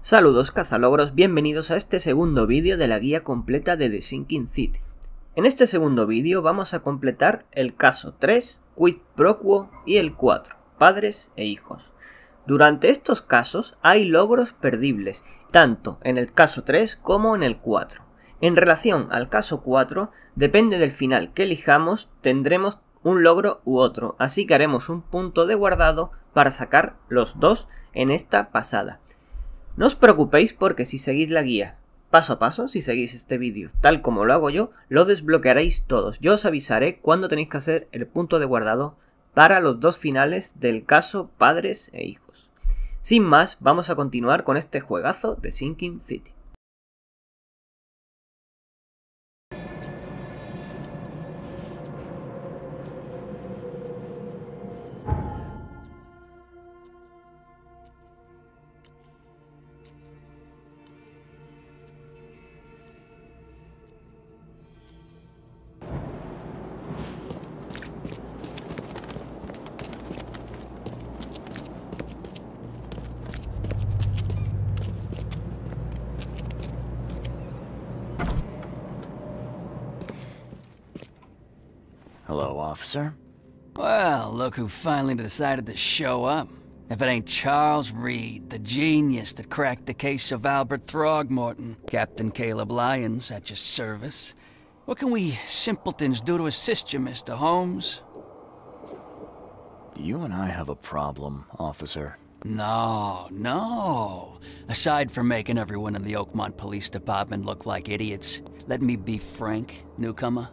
Saludos cazalogros, bienvenidos a este segundo vídeo de la guía completa de The Sinking City. En este segundo vídeo vamos a completar el caso 3, Quid Pro Quo y el 4, Padres e Hijos. Durante estos casos hay logros perdibles, tanto en el caso 3 como en el 4. En relación al caso 4, depende del final que elijamos, tendremos un logro u otro, así que haremos un punto de guardado para sacar los dos en esta pasada. No os preocupéis porque si seguís la guía paso a paso, si seguís este vídeo tal como lo hago yo, lo desbloquearéis todos. Yo os avisaré cuando tenéis que hacer el punto de guardado para los dos finales del caso Padres e Hijos. Sin más, vamos a continuar con este juegazo de Sinking City. Hello, officer. Well, look who finally decided to show up. If it ain't Charles Reed, the genius that cracked the case of Albert Throgmorton. Captain Caleb Lyons at your service. What can we simpletons do to assist you, Mr. Holmes? You and I have a problem, officer. No. Aside from making everyone in the Oakmont Police Department look like idiots, let me be frank, newcomer.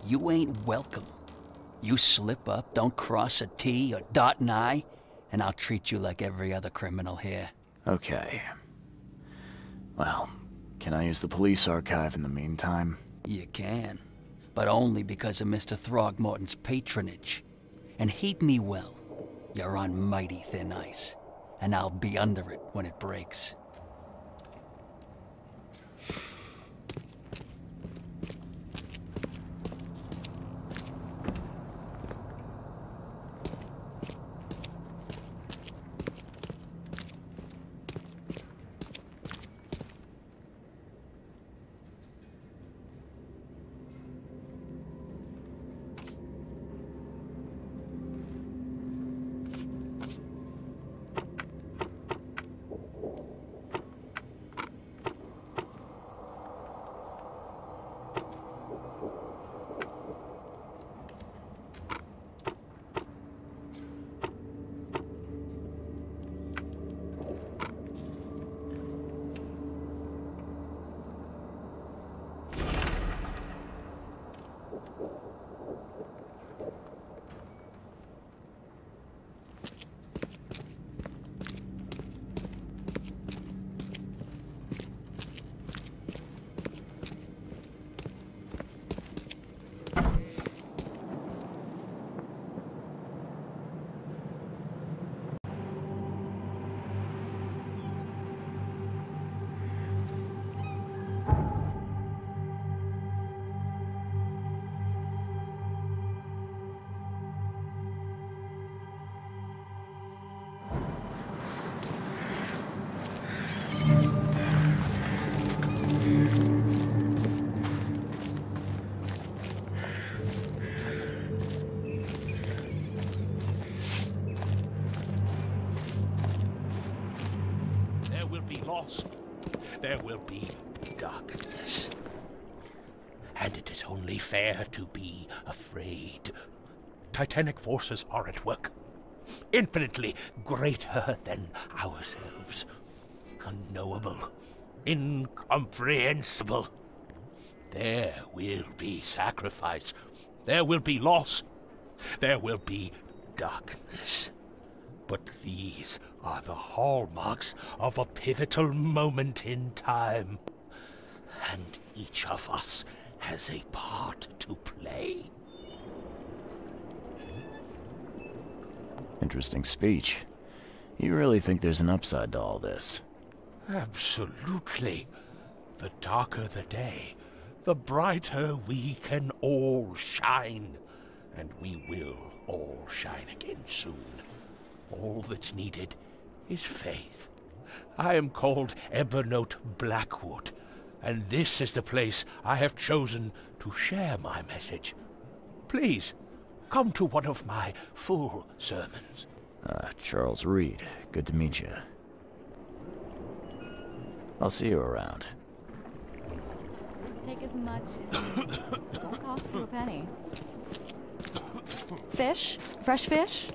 You ain't welcome. You slip up, don't cross a T or dot an I, and I'll treat you like every other criminal here. Okay. Well, can I use the police archive in the meantime? You can, but only because of Mr. Throgmorton's patronage. And heed me well, you're on mighty thin ice, and I'll be under it when it breaks. There will be darkness. And it is only fair to be afraid. Titanic forces are at work, infinitely greater than ourselves. Unknowable, incomprehensible. There will be sacrifice. There will be loss. There will be darkness. But these are the hallmarks of a pivotal moment in time. And each of us has a part to play. Interesting speech. You really think there's an upside to all this? Absolutely. The darker the day, the brighter we can all shine. And we will all shine again soon. All that's needed is faith I am called Evernote Blackwood, and this is the place I have chosen to share my message. Please, come to one of my full sermons. Charles Reed. Good to meet you. I'll see you around. Take as much as you need. It won't cost you a penny. Fish? Fresh fish?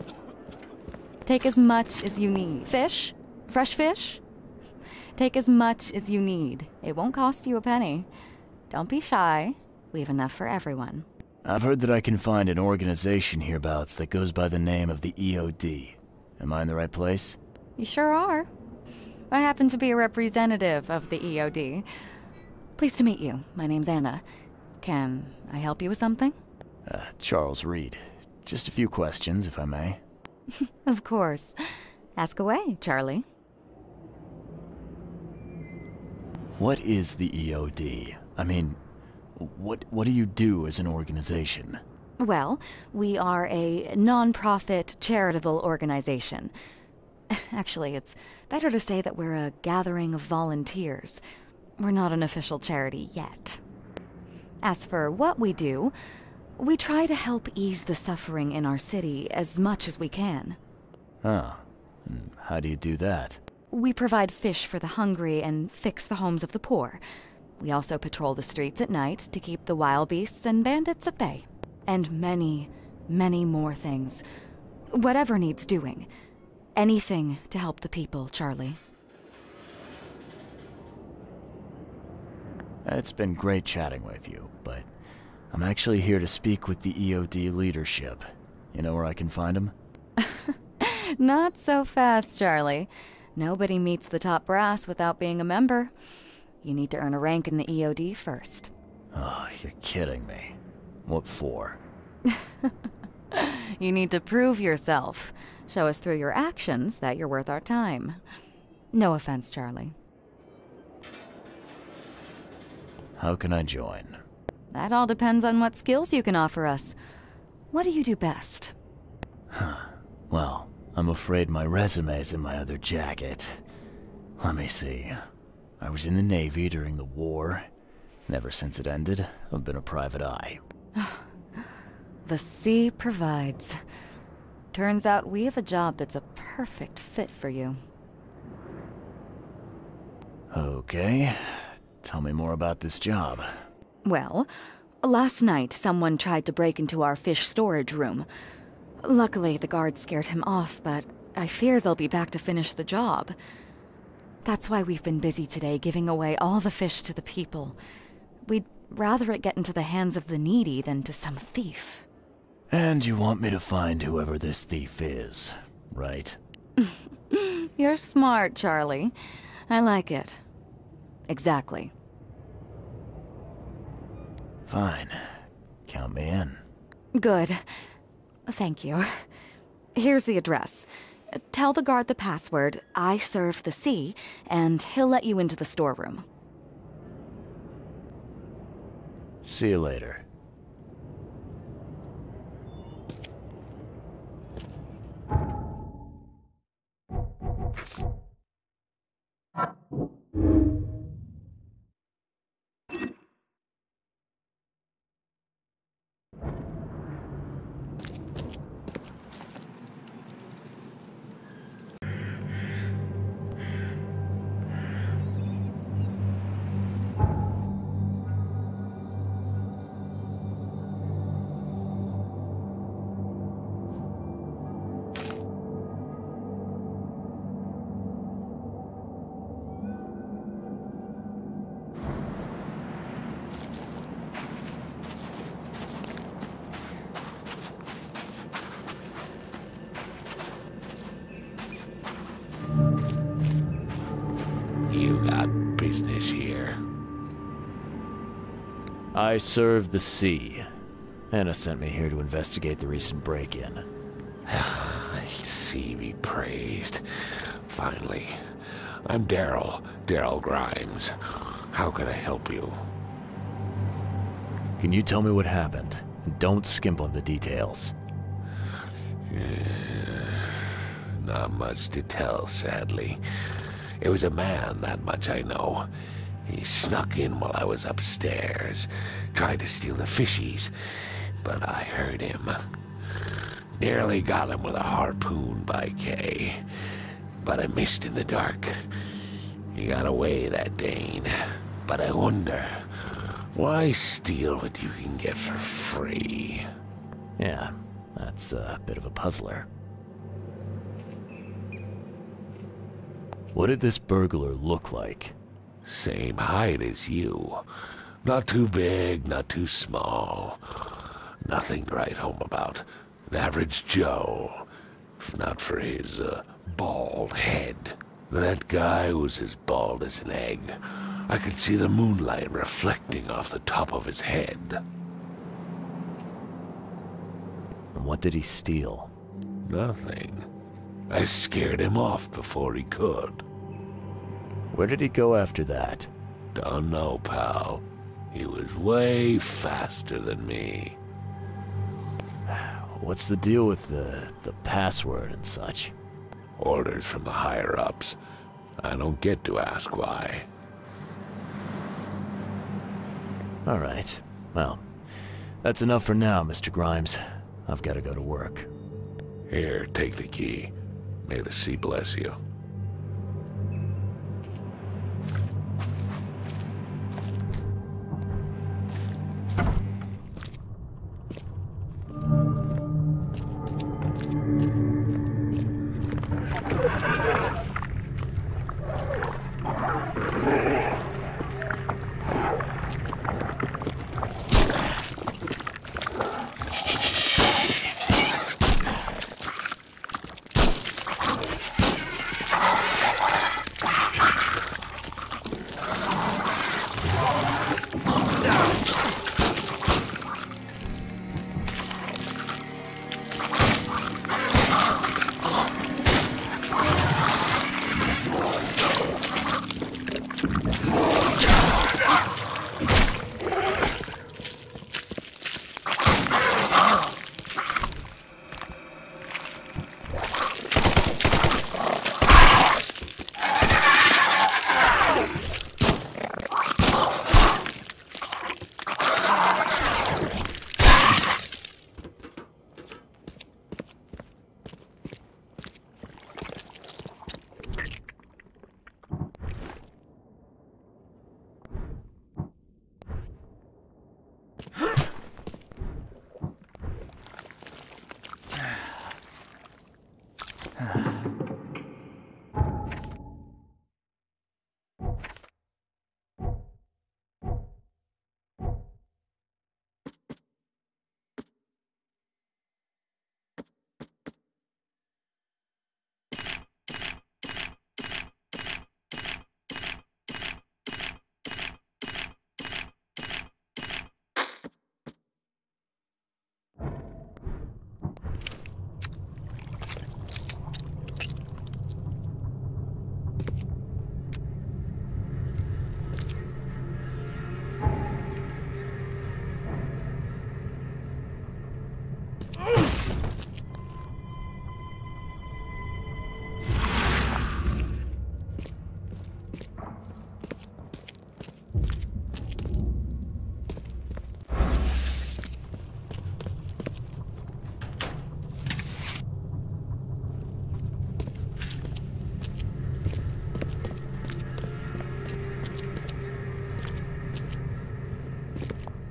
Take as much as you need. Fish? Fresh fish? Take as much as you need. It won't cost you a penny. Don't be shy. We have enough for everyone. I've heard that I can find an organization hereabouts that goes by the name of the EOD. Am I in the right place? You sure are. I happen to be a representative of the EOD. Pleased to meet you. My name's Anna. Can I help you with something? Charles Reed. Just a few questions, if I may. Of course. Ask away, Charlie. What is the EOD? I mean, what do you do as an organization? Well, we are a non-profit charitable organization. Actually, it's better to say that we're a gathering of volunteers. We're not an official charity yet. As for what we do, we try to help ease the suffering in our city as much as we can. Oh, and how do you do that? We provide fish for the hungry and fix the homes of the poor. We also patrol the streets at night to keep the wild beasts and bandits at bay. And many, many more things. Whatever needs doing. Anything to help the people, Charlie. It's been great chatting with you, but I'm actually here to speak with the EOD leadership. You know where I can find them? Not so fast, Charlie. Nobody meets the top brass without being a member. You need to earn a rank in the EOD first. Oh, you're kidding me. What for? You need to prove yourself. Show us through your actions that you're worth our time. No offense, Charlie. How can I join? That all depends on what skills you can offer us. What do you do best? Well, I'm afraid my resume's in my other jacket. Let me see. I was in the Navy during the war, and ever since it ended, I've been a private eye. The sea provides. Turns out we have a job that's a perfect fit for you. Okay. Tell me more about this job. Well, last night someone tried to break into our fish storage room. Luckily, the guards scared him off, but I fear they'll be back to finish the job. That's why we've been busy today giving away all the fish to the people. We'd rather it get into the hands of the needy than to some thief. And you want me to find whoever this thief is, right? You're smart, Charlie. I like it. Exactly. Fine. Count me in. Good. Thank you. Here's the address. Tell the guard the password, I serve the sea, and he'll let you into the storeroom. See you later. You got business here. I serve the sea. Anna sent me here to investigate the recent break-in. Sea be praised. Finally. I'm Daryl Grimes. How can I help you? Can you tell me what happened? And don't skimp on the details. Not much to tell, sadly. It was a man, that much I know. He snuck in while I was upstairs, tried to steal the fishies, but I heard him. Nearly got him with a harpoon by Kay, but I missed in the dark. He got away, that Dane, but I wonder, why steal what you can get for free? Yeah, that's a bit of a puzzler. What did this burglar look like? Same height as you. Not too big, not too small. Nothing to write home about. An average Joe. If not for his, bald head. That guy was as bald as an egg. I could see the moonlight reflecting off the top of his head. And what did he steal? Nothing. I scared him off before he could. Where did he go after that? Don't know, pal. He was way faster than me. What's the deal with the password and such? Orders from the higher-ups. I don't get to ask why. All right. Well, that's enough for now, Mr. Grimes. I've got to go to work. Here, take the key. May the sea bless you.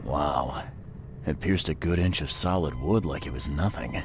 Wow. It pierced a good inch of solid wood like it was nothing.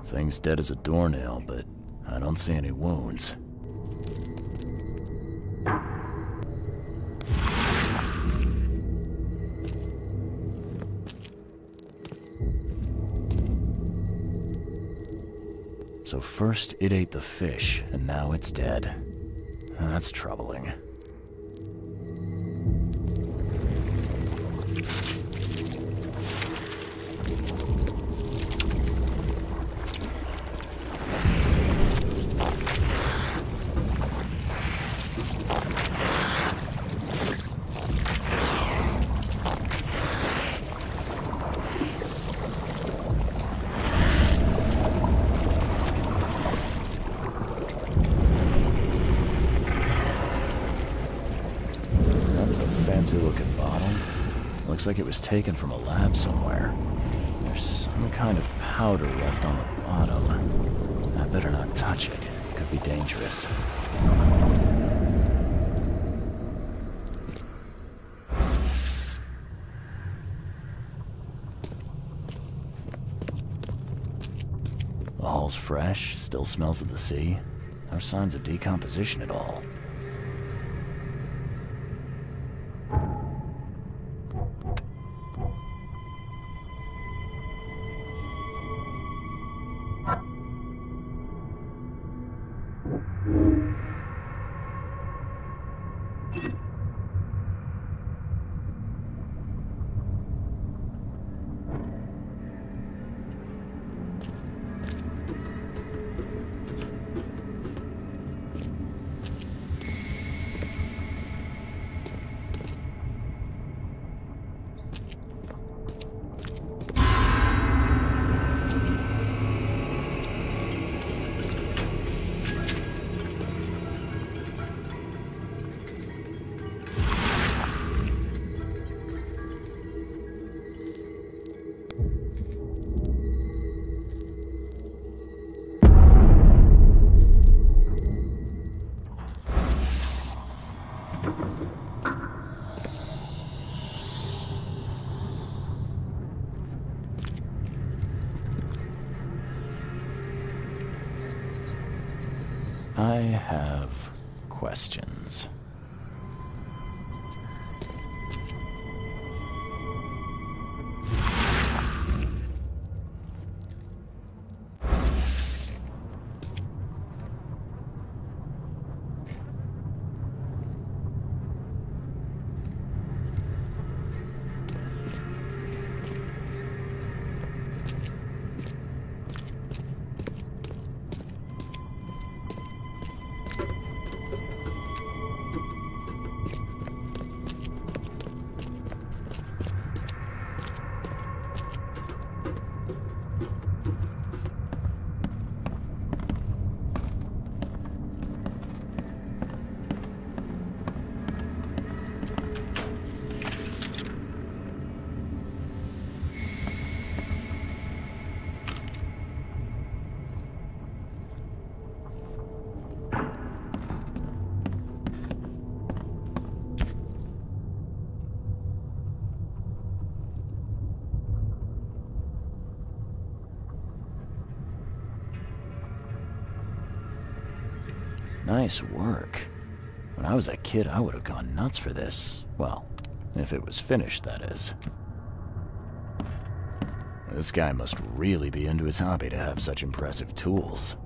Thing's dead as a doornail, but I don't see any wounds. So first it ate the fish, and now it's dead. That's troubling. fancy looking bottle. Looks like it was taken from a lab somewhere. There's some kind of powder left on the bottom. I better not touch it. It could be dangerous. The hull's fresh, still smells of the sea. No signs of decomposition at all. I have questions. Nice work. When I was a kid, I would have gone nuts for this. Well, if it was finished, that is. This guy must really be into his hobby to have such impressive tools.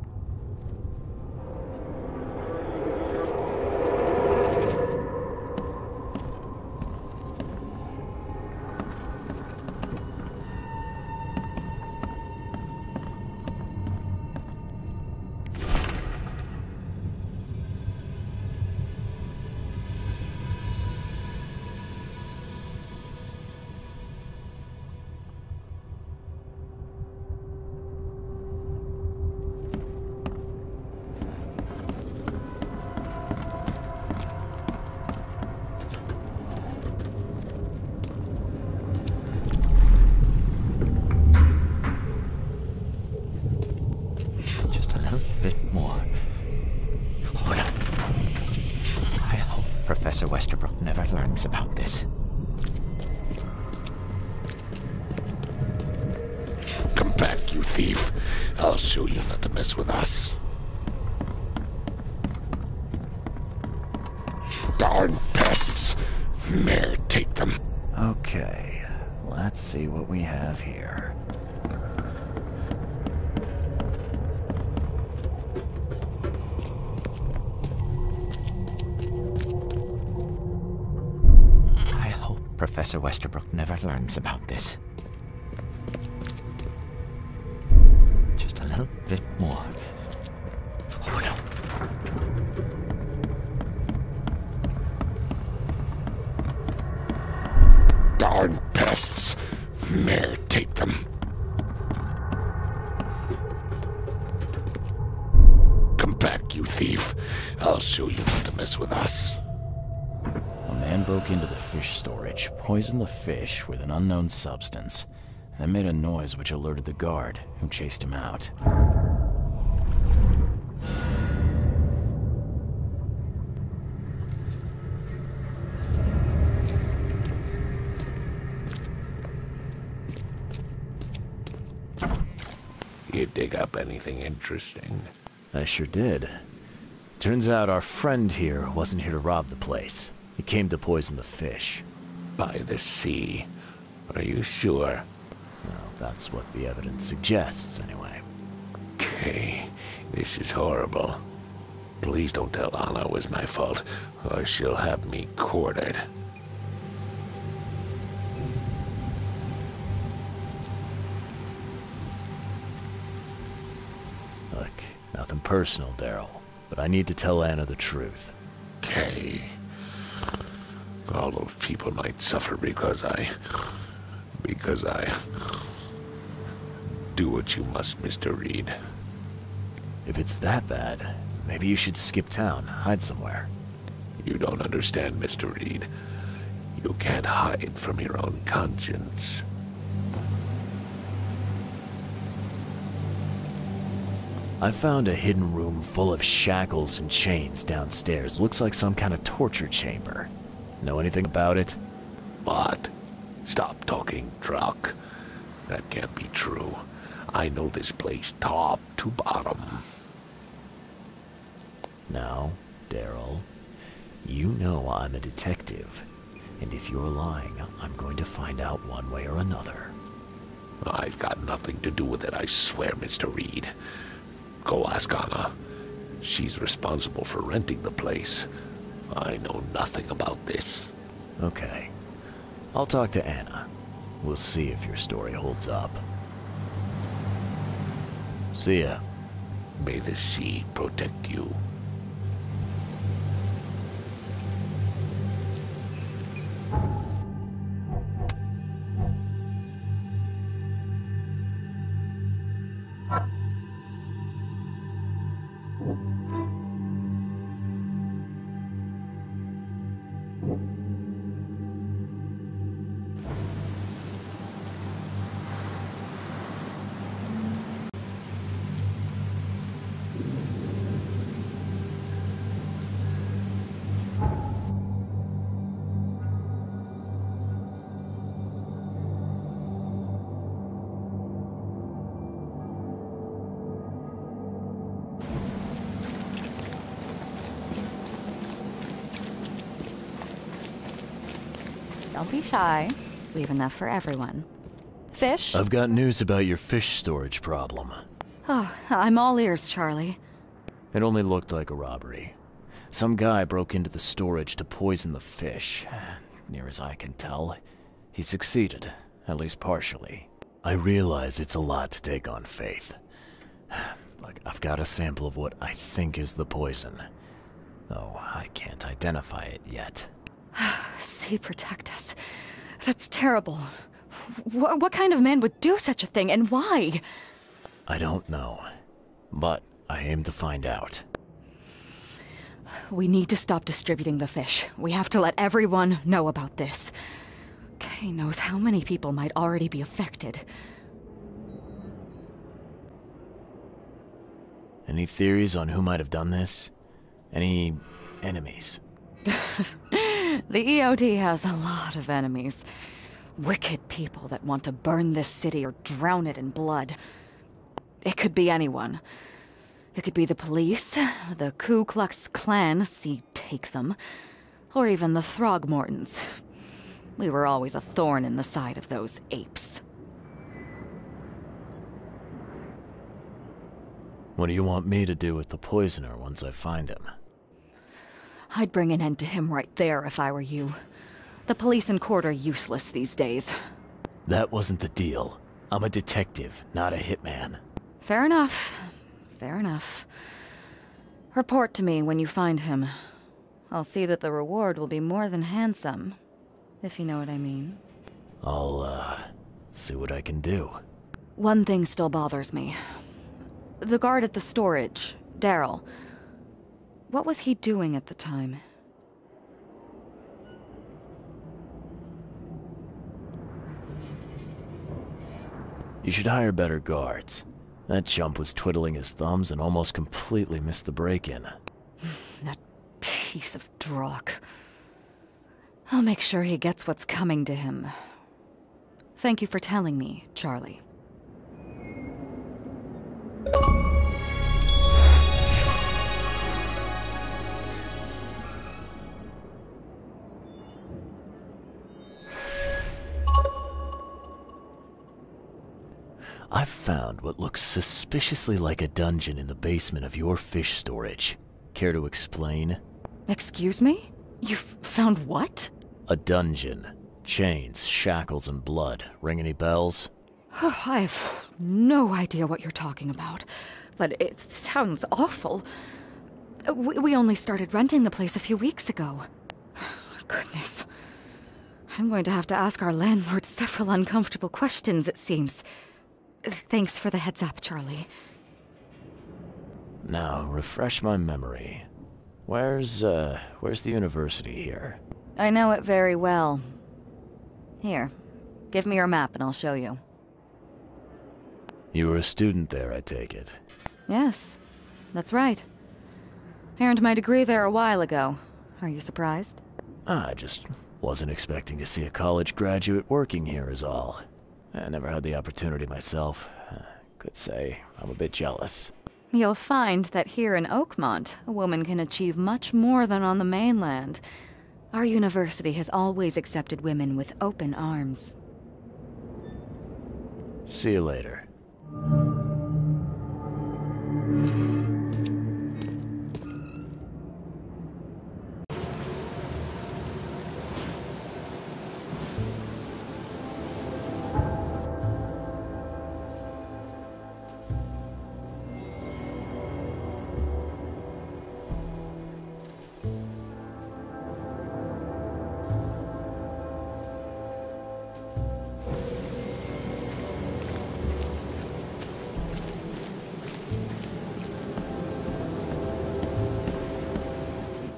Professor Westerbrook never learns about this. Come back, you thief. I'll show you not to mess with us. Darn pests. May take them. Okay, let's see what we have here. Professor Westerbrook never learns about this. Just a little bit more. Oh no. Darn pests. May take them. Come back, you thief. I'll show you not to mess with us. A man man broke into the fish storage, poisoned the fish with an unknown substance, then made a noise which alerted the guard, who chased him out. You dig up anything interesting? I sure did. Turns out our friend here wasn't here to rob the place. He came to poison the fish. By the sea. Are you sure? Well, that's what the evidence suggests, anyway. Okay, this is horrible. Please don't tell Anna it was my fault, or she'll have me quartered. Look, nothing personal, Daryl, but I need to tell Anna the truth. Okay. All those people might suffer because I do what you must, Mr. Reed. If it's that bad, maybe you should skip town, hide somewhere. You don't understand, Mr. Reed. You can't hide from your own conscience. I found a hidden room full of shackles and chains downstairs. Looks like some kind of torture chamber. Know anything about it? What? Stop talking drunk. That can't be true. I know this place top to bottom. Now, Daryl, you know I'm a detective. And if you're lying, I'm going to find out one way or another. I've got nothing to do with it, I swear, Mr. Reed. Go ask Anna. She's responsible for renting the place. I know nothing about this. Okay. I'll talk to Anna. We'll see if your story holds up. See ya. May the sea protect you. Don't be shy. We have enough for everyone. Fish? I've got news about your fish storage problem. Oh, I'm all ears, Charlie. It only looked like a robbery. Some guy broke into the storage to poison the fish. Near as I can tell, he succeeded, at least partially. I realize it's a lot to take on faith. Look, I've got a sample of what I think is the poison, though I can't identify it yet. Sea protect us. That's terrible. What kind of man would do such a thing, and why? I don't know, but I aim to find out. We need to stop distributing the fish. We have to let everyone know about this. Kay knows how many people might already be affected. Any theories on who might have done this? Any enemies? The EOD has a lot of enemies. Wicked people that want to burn this city or drown it in blood. It could be anyone. It could be the police, the Ku Klux Klan, see take them, or even the Throgmortons. We were always a thorn in the side of those apes. What do you want me to do with the poisoner once I find him? I'd bring an end to him right there if I were you. The police in court are useless these days. That wasn't the deal. I'm a detective, not a hitman. Fair enough. Fair enough. Report to me when you find him. I'll see that the reward will be more than handsome, if you know what I mean. I'll, see what I can do. One thing still bothers me. The guard at the storage, Daryl. What was he doing at the time? You should hire better guards. That chump was twiddling his thumbs and almost completely missed the break-in. That piece of drock. I'll make sure he gets what's coming to him. Thank you for telling me, Charlie. I've found what looks suspiciously like a dungeon in the basement of your fish storage. Care to explain? Excuse me? You've found what? A dungeon. Chains, shackles, and blood. Ring any bells? Oh, I have no idea what you're talking about, but it sounds awful. We only started renting the place a few weeks ago. Goodness. I'm going to have to ask our landlord several uncomfortable questions, it seems. Thanks for the heads up, Charlie. Now, refresh my memory. Where's the university here? I know it very well. Here, give me your map and I'll show you. You were a student there, I take it. Yes, that's right. I earned my degree there a while ago. Are you surprised? I just wasn't expecting to see a college graduate working here is all. I never had the opportunity myself. Could say I'm a bit jealous. You'll find that here in Oakmont, a woman can achieve much more than on the mainland. Our university has always accepted women with open arms. See you later.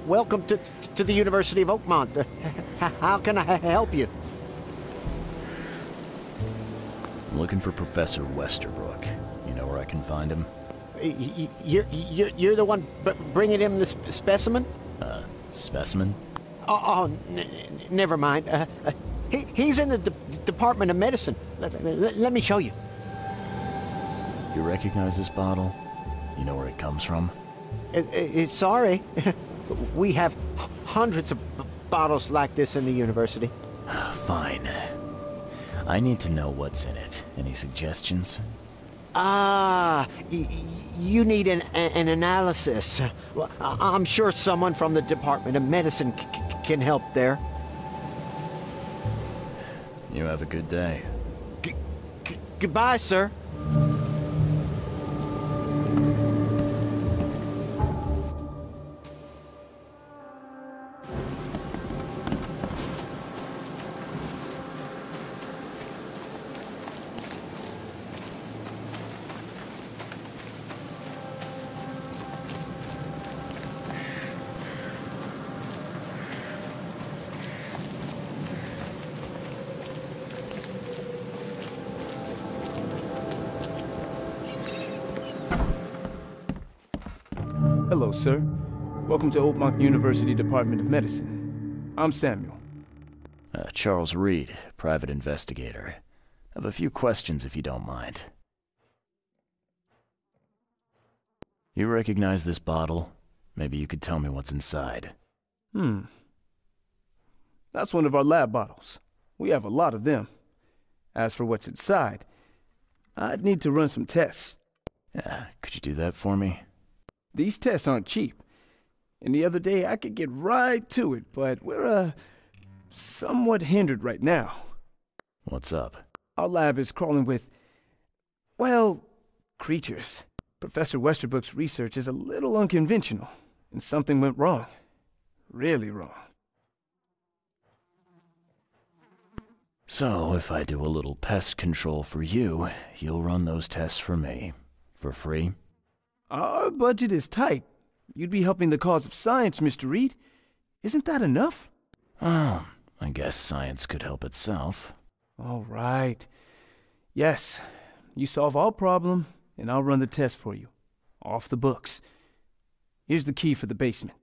Welcome to the University of Oakmont. How can I help you? I'm looking for Professor Westerbrook. You know where I can find him? You're the one bringing him the specimen? Specimen? Oh, never mind. He's in the Department of Medicine. Let me show you. You recognize this bottle? You know where it comes from? Sorry. We have hundreds of bottles like this in the university. Fine. I need to know what's in it. Any suggestions? You need an analysis. Well, I'm sure someone from the Department of Medicine can help there. You have a good day. Goodbye, sir. Hello, sir. Welcome to Oakmont University Department of Medicine. I'm Samuel. Charles Reed, private investigator. I have a few questions if you don't mind. You recognize this bottle? Maybe you could tell me what's inside. That's one of our lab bottles. We have a lot of them. As for what's inside, I'd need to run some tests. Could you do that for me? These tests aren't cheap. And the other day I could get right to it, but we're, somewhat hindered right now. What's up? Our lab is crawling with, well, creatures. Professor Westerbrook's research is a little unconventional, and something went wrong. Really wrong. So, if I do a little pest control for you, you'll run those tests for me. For free? Our budget is tight. You'd be helping the cause of science, Mr. Reed. Isn't that enough? Oh, I guess science could help itself. All right. Yes, You solve all problem, and I'll run the test for you. Off the books. Here's the key for the basement.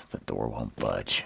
The door won't budge.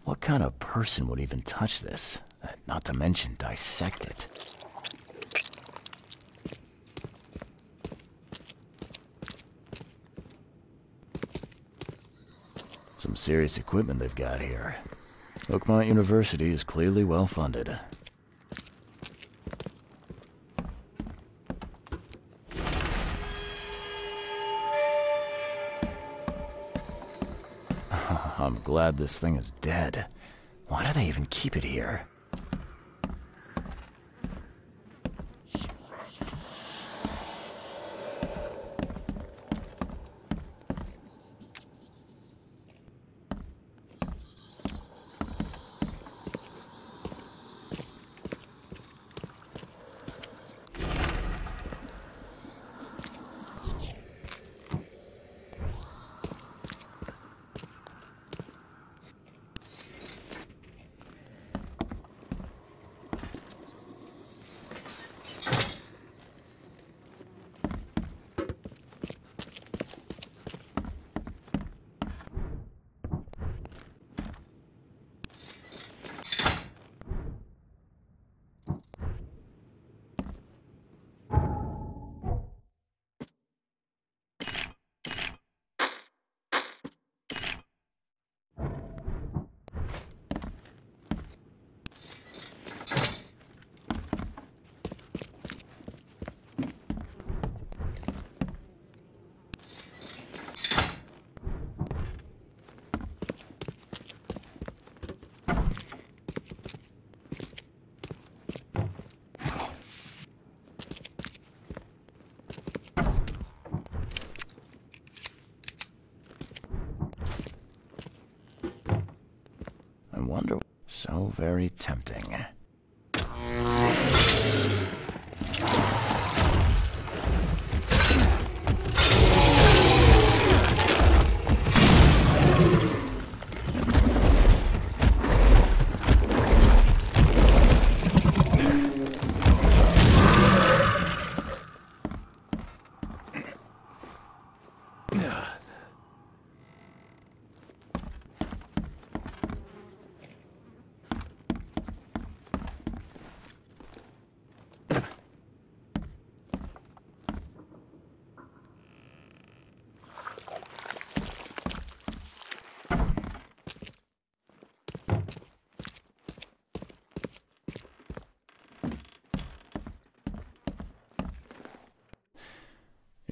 What kind of person would even touch this? Not to mention dissect it. Some serious equipment they've got here. Oakmont University is clearly well funded. I'm glad this thing is dead. Why do they even keep it here? Wonder, so very tempting.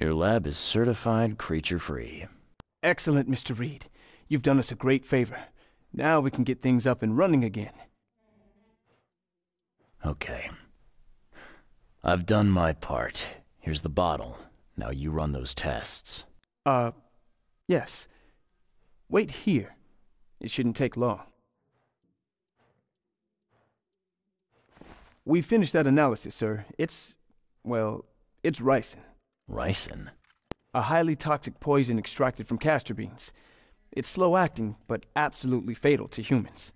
Your lab is certified creature-free. Excellent, Mr. Reed. You've done us a great favor. Now we can get things up and running again. Okay. I've done my part. Here's the bottle. Now you run those tests. Yes. Wait here. It shouldn't take long. We finished that analysis, sir. It's ricin. Ricin? A highly toxic poison extracted from castor beans. It's slow-acting, but absolutely fatal to humans.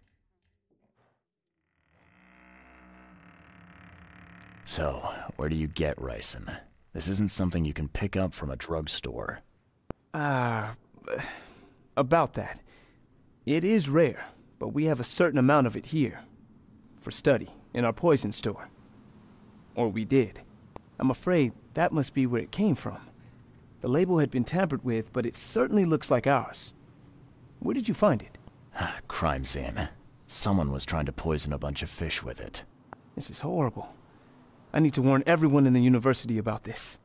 So, where do you get ricin? This isn't something you can pick up from a drugstore. About that. It is rare, but we have a certain amount of it here. For study, in our poison store. Or we did. I'm afraid that must be where it came from. The label had been tampered with, but it certainly looks like ours. Where did you find it? Crime scene. Someone was trying to poison a bunch of fish with it. This is horrible. I need to warn everyone in the university about this.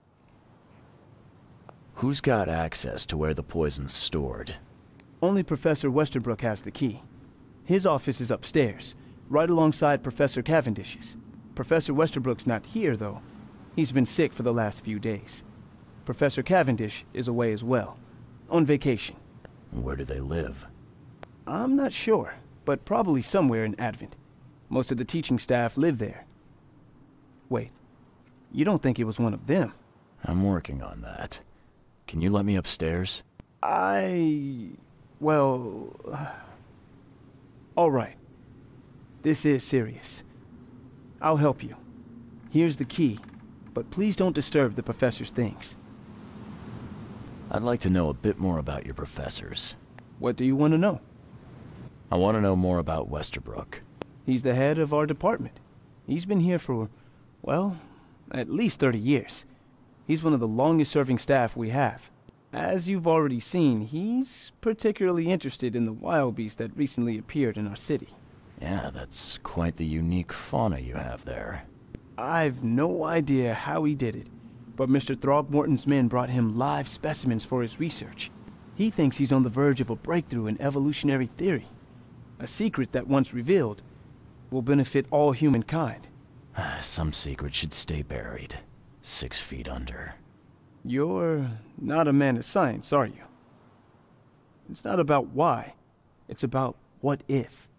Who's got access to where the poison's stored? Only Professor Westerbrook has the key. His office is upstairs, right alongside Professor Cavendish's. Professor Westerbrook's not here, though. He's been sick for the last few days. Professor Cavendish is away as well, on vacation. Where do they live? I'm not sure, but probably somewhere in Advent. Most of the teaching staff live there. Wait, you don't think it was one of them? I'm working on that. Can you let me upstairs? Well... all right. This is serious. I'll help you. Here's the key, but please don't disturb the professor's things. I'd like to know a bit more about your professors. What do you want to know? I want to know more about Westerbrook. He's the head of our department. He's been here for, well, at least 30 years. He's one of the longest-serving staff we have. As you've already seen, he's particularly interested in the wild beast that recently appeared in our city. Yeah, that's quite the unique fauna you have there. I've no idea how he did it, but Mr. Throgmorton's men brought him live specimens for his research. He thinks he's on the verge of a breakthrough in evolutionary theory. A secret that, once revealed, will benefit all humankind. Some secret should stay buried, 6 feet under. You're not a man of science, are you? It's not about why. It's about what if.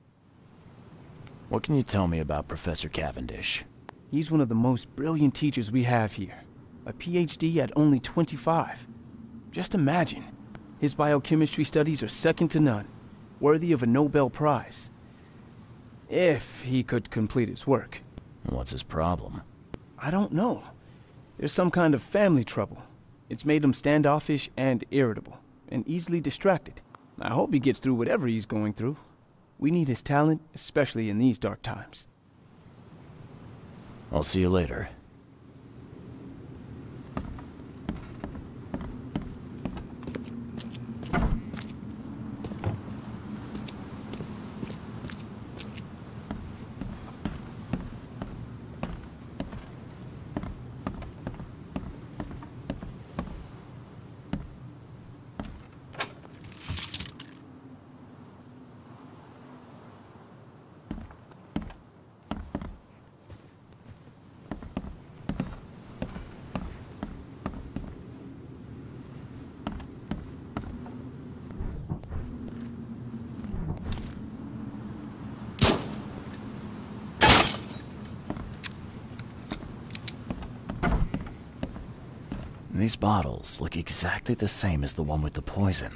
What can you tell me about Professor Cavendish? He's one of the most brilliant teachers we have here. A PhD at only 25. Just imagine. His biochemistry studies are second to none, worthy of a Nobel Prize. If he could complete his work. What's his problem? I don't know. There's some kind of family trouble. It's made him standoffish and irritable, and easily distracted. I hope he gets through whatever he's going through. We need his talent, especially in these dark times. I'll see you later. These bottles look exactly the same as the one with the poison.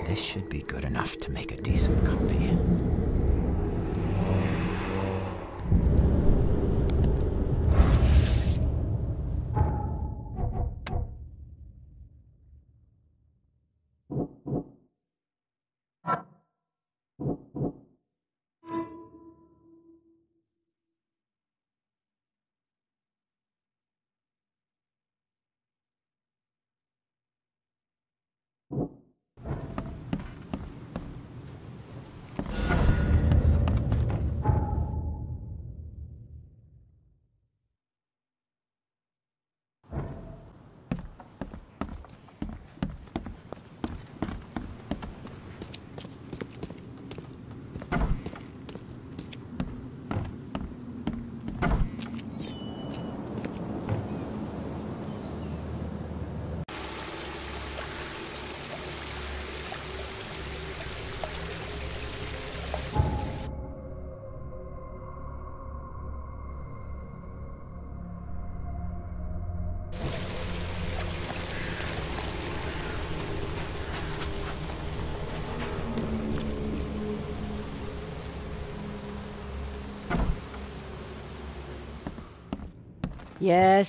This should be good enough to make a decent copy.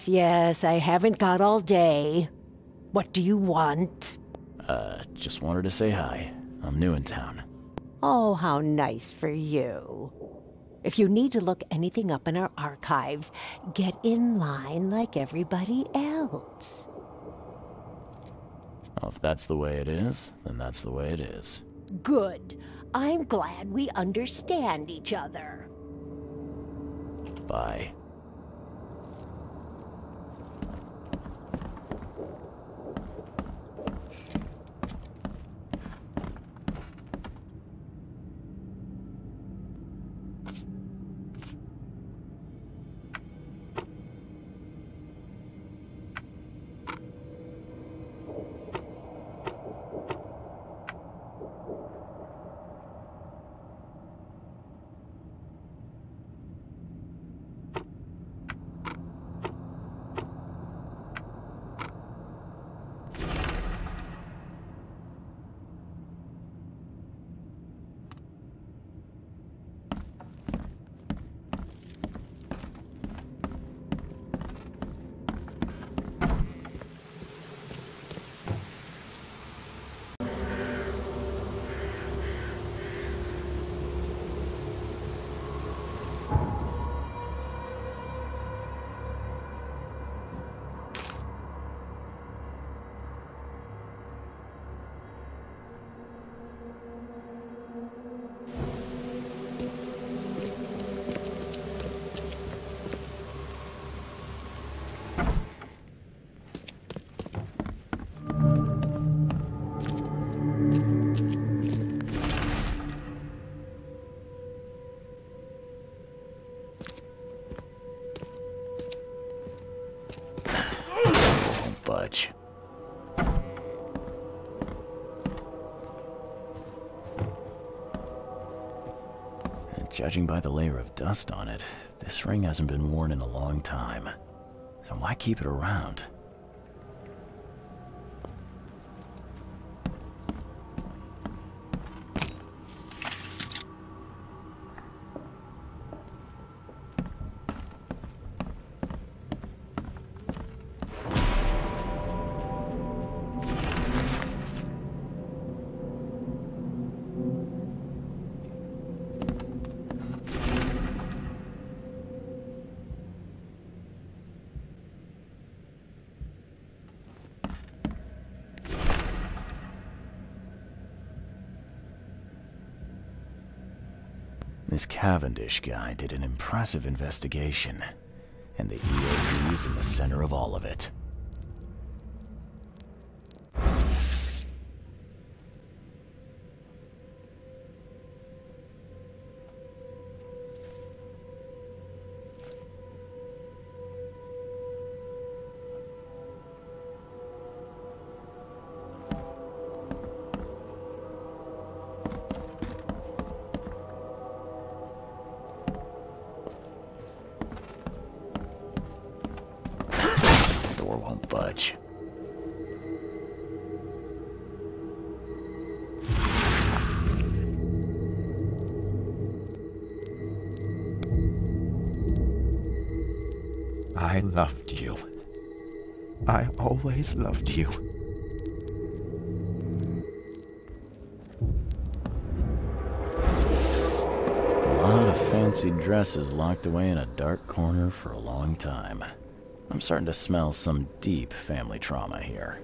Yes, I haven't got all day. What do you want? Just wanted to say hi. I'm new in town. Oh, how nice for you. If you need to look anything up in our archives, get in line like everybody else. Well, if that's the way it is, then that's the way it is. Good. I'm glad we understand each other. Bye. Budge. And judging by the layer of dust on it, this ring hasn't been worn in a long time. So why keep it around? This Cavendish guy did an impressive investigation, and the EOD is in the center of all of it. Won't budge. I loved you. I always loved you. A lot of fancy dresses locked away in a dark corner for a long time. I'm starting to smell some deep family trauma here.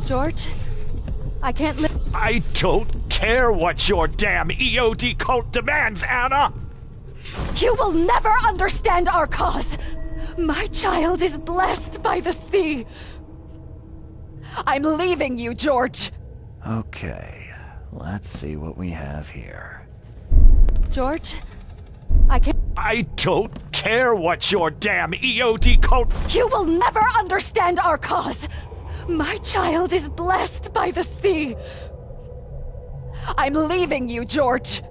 George? I can't live. I don't care what your damn EOD cult demands, Anna! You will never understand our cause! My child is blessed by the sea! I'm leaving you, George! Okay, let's see what we have here. George? I can't. I don't care what your damn EOD cult. You will never understand our cause! My child is blessed by the sea! I'm leaving you, George!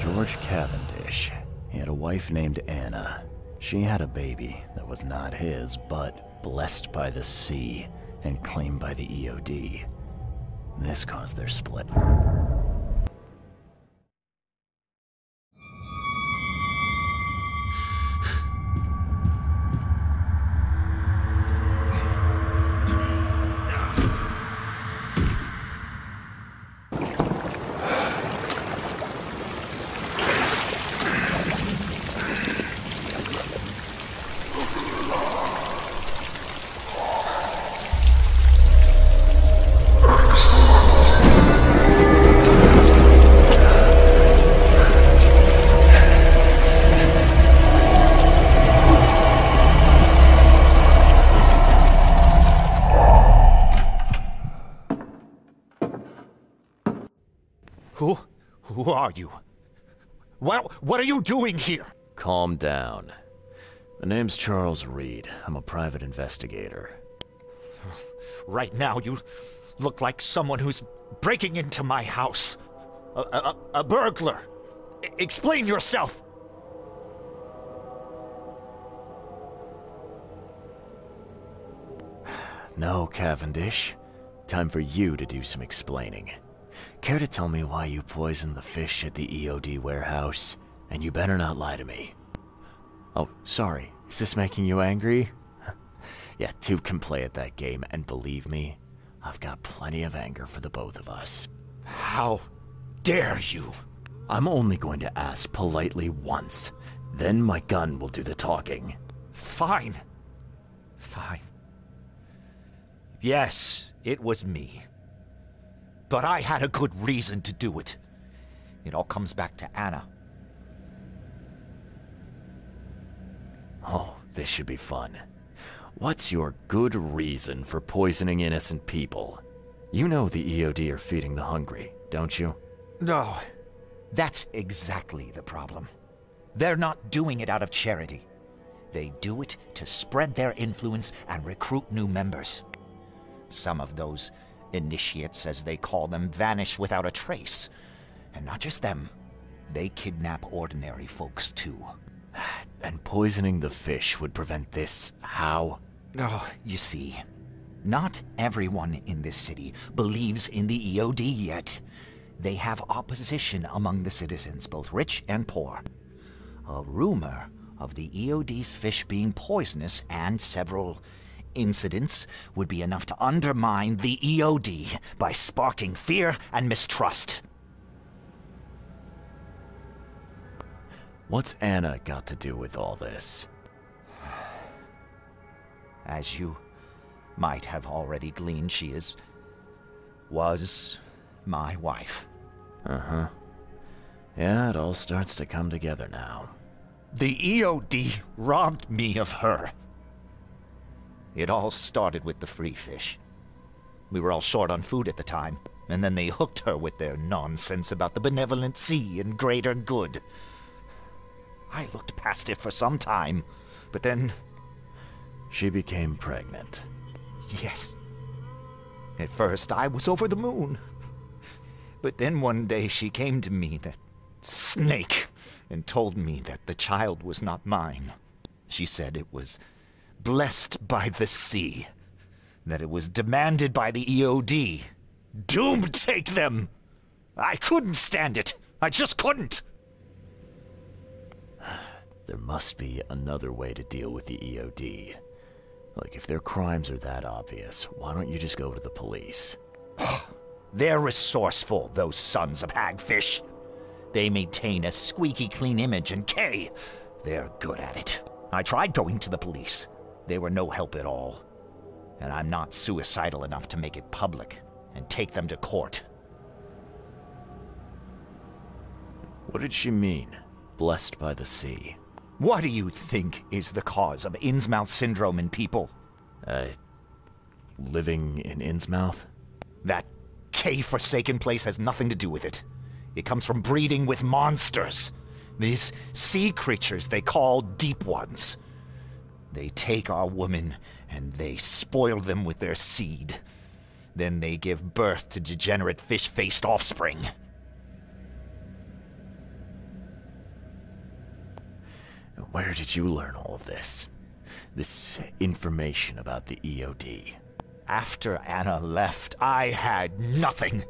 George Cavendish. He had a wife named Anna. She had a baby that was not his, but blessed by the sea and claimed by the EOD. This caused their split. Who are you? What are you doing here? Calm down. The name's Charles Reed. I'm a private investigator. Right now, you look like someone who's breaking into my house. A burglar. Explain yourself. No, Cavendish. Time for you to do some explaining. Care to tell me why you poisoned the fish at the EOD warehouse? And you better not lie to me. Oh, sorry. Is this making you angry? Yeah, two can play at that game, and believe me, I've got plenty of anger for the both of us. How dare you? I'm only going to ask politely once. Then my gun will do the talking. Fine. Fine. Yes, it was me. But I had a good reason to do it. It all comes back to Anna. Oh, this should be fun. What's your good reason for poisoning innocent people? You know the EOD are feeding the hungry, don't you? No, that's exactly the problem. They're not doing it out of charity. They do it to spread their influence and recruit new members. Some of those initiates, as they call them, vanish without a trace. And not just them. They kidnap ordinary folks, too. And poisoning the fish would prevent this how? Oh, you see, not everyone in this city believes in the EOD yet. They have opposition among the citizens, both rich and poor. A rumor of the EOD's fish being poisonous and several incidents would be enough to undermine the EOD by sparking fear and mistrust. What's Anna got to do with all this? As you might have already gleaned, she was my wife. Uh-huh. Yeah, it all starts to come together now. The EOD robbed me of her. It all started with the free fish. We were all short on food at the time, and then they hooked her with their nonsense about the benevolent sea and greater good. I looked past it for some time, But then... She became pregnant. Yes. At first, I was over the moon. But then one day she came to me, that snake, and told me that the child was not mine. She said it was blessed by the sea, that it was demanded by the EOD. Doomed take them! I couldn't stand it. I just couldn't. There must be another way to deal with the EOD. Like, if their crimes are that obvious, why don't you just go to the police? They're resourceful, those sons of hagfish. They maintain a squeaky clean image, and they're good at it. I tried going to the police. They were no help at all. And I'm not suicidal enough to make it public and take them to court. What did she mean? Blessed by the sea? What do you think is the cause of Innsmouth syndrome in people? Living in Innsmouth? That K-forsaken place has nothing to do with it. It comes from breeding with monsters. These sea creatures they call Deep Ones. They take our women and they spoil them with their seed. Then they give birth to degenerate fish-faced offspring. Where did you learn all of this? This information about the EOD? After Anna left, I had nothing.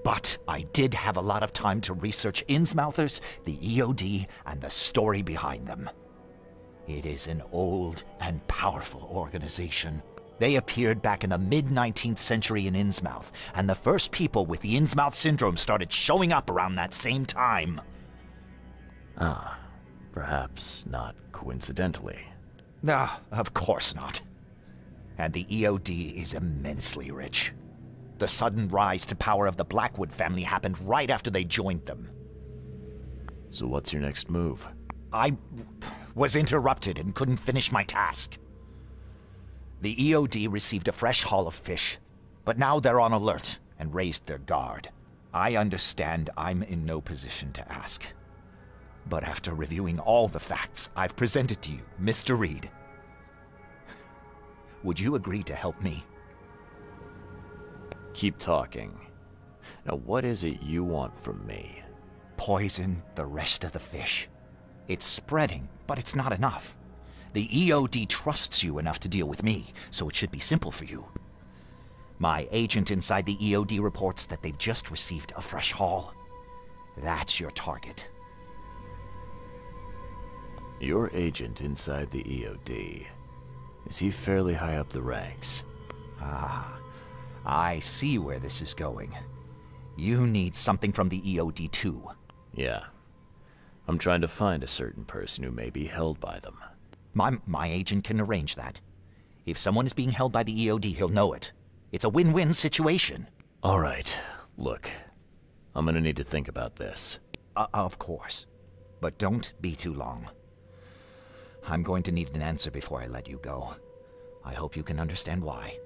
But I did have a lot of time to research Innsmouthers, the EOD, and the story behind them. It is an old and powerful organization. They appeared back in the mid-19th century in Innsmouth, and the first people with the Innsmouth syndrome started showing up around that same time. Ah, perhaps not coincidentally. Ah, of course not. And the EOD is immensely rich. The sudden rise to power of the Blackwood family happened right after they joined them. So what's your next move? I was interrupted and couldn't finish my task. The EOD received a fresh haul of fish, but now they're on alert and raised their guard. I understand I'm in no position to ask. But after reviewing all the facts I've presented to you, Mr. Reed, would you agree to help me? Keep talking. Now, what is it you want from me? Poison the rest of the fish. It's spreading, but it's not enough. The EOD trusts you enough to deal with me, so it should be simple for you. My agent inside the EOD reports that they've just received a fresh haul. That's your target. Your agent inside the EOD. Is he fairly high up the ranks? Ah, I see where this is going. You need something from the EOD too. Yeah. I'm trying to find a certain person who may be held by them. My agent can arrange that. If someone is being held by the EOD, he'll know it. It's a win-win situation. All right. Look, I'm gonna need to think about this. Of course. But don't be too long. I'm going to need an answer before I let you go. I hope you can understand why.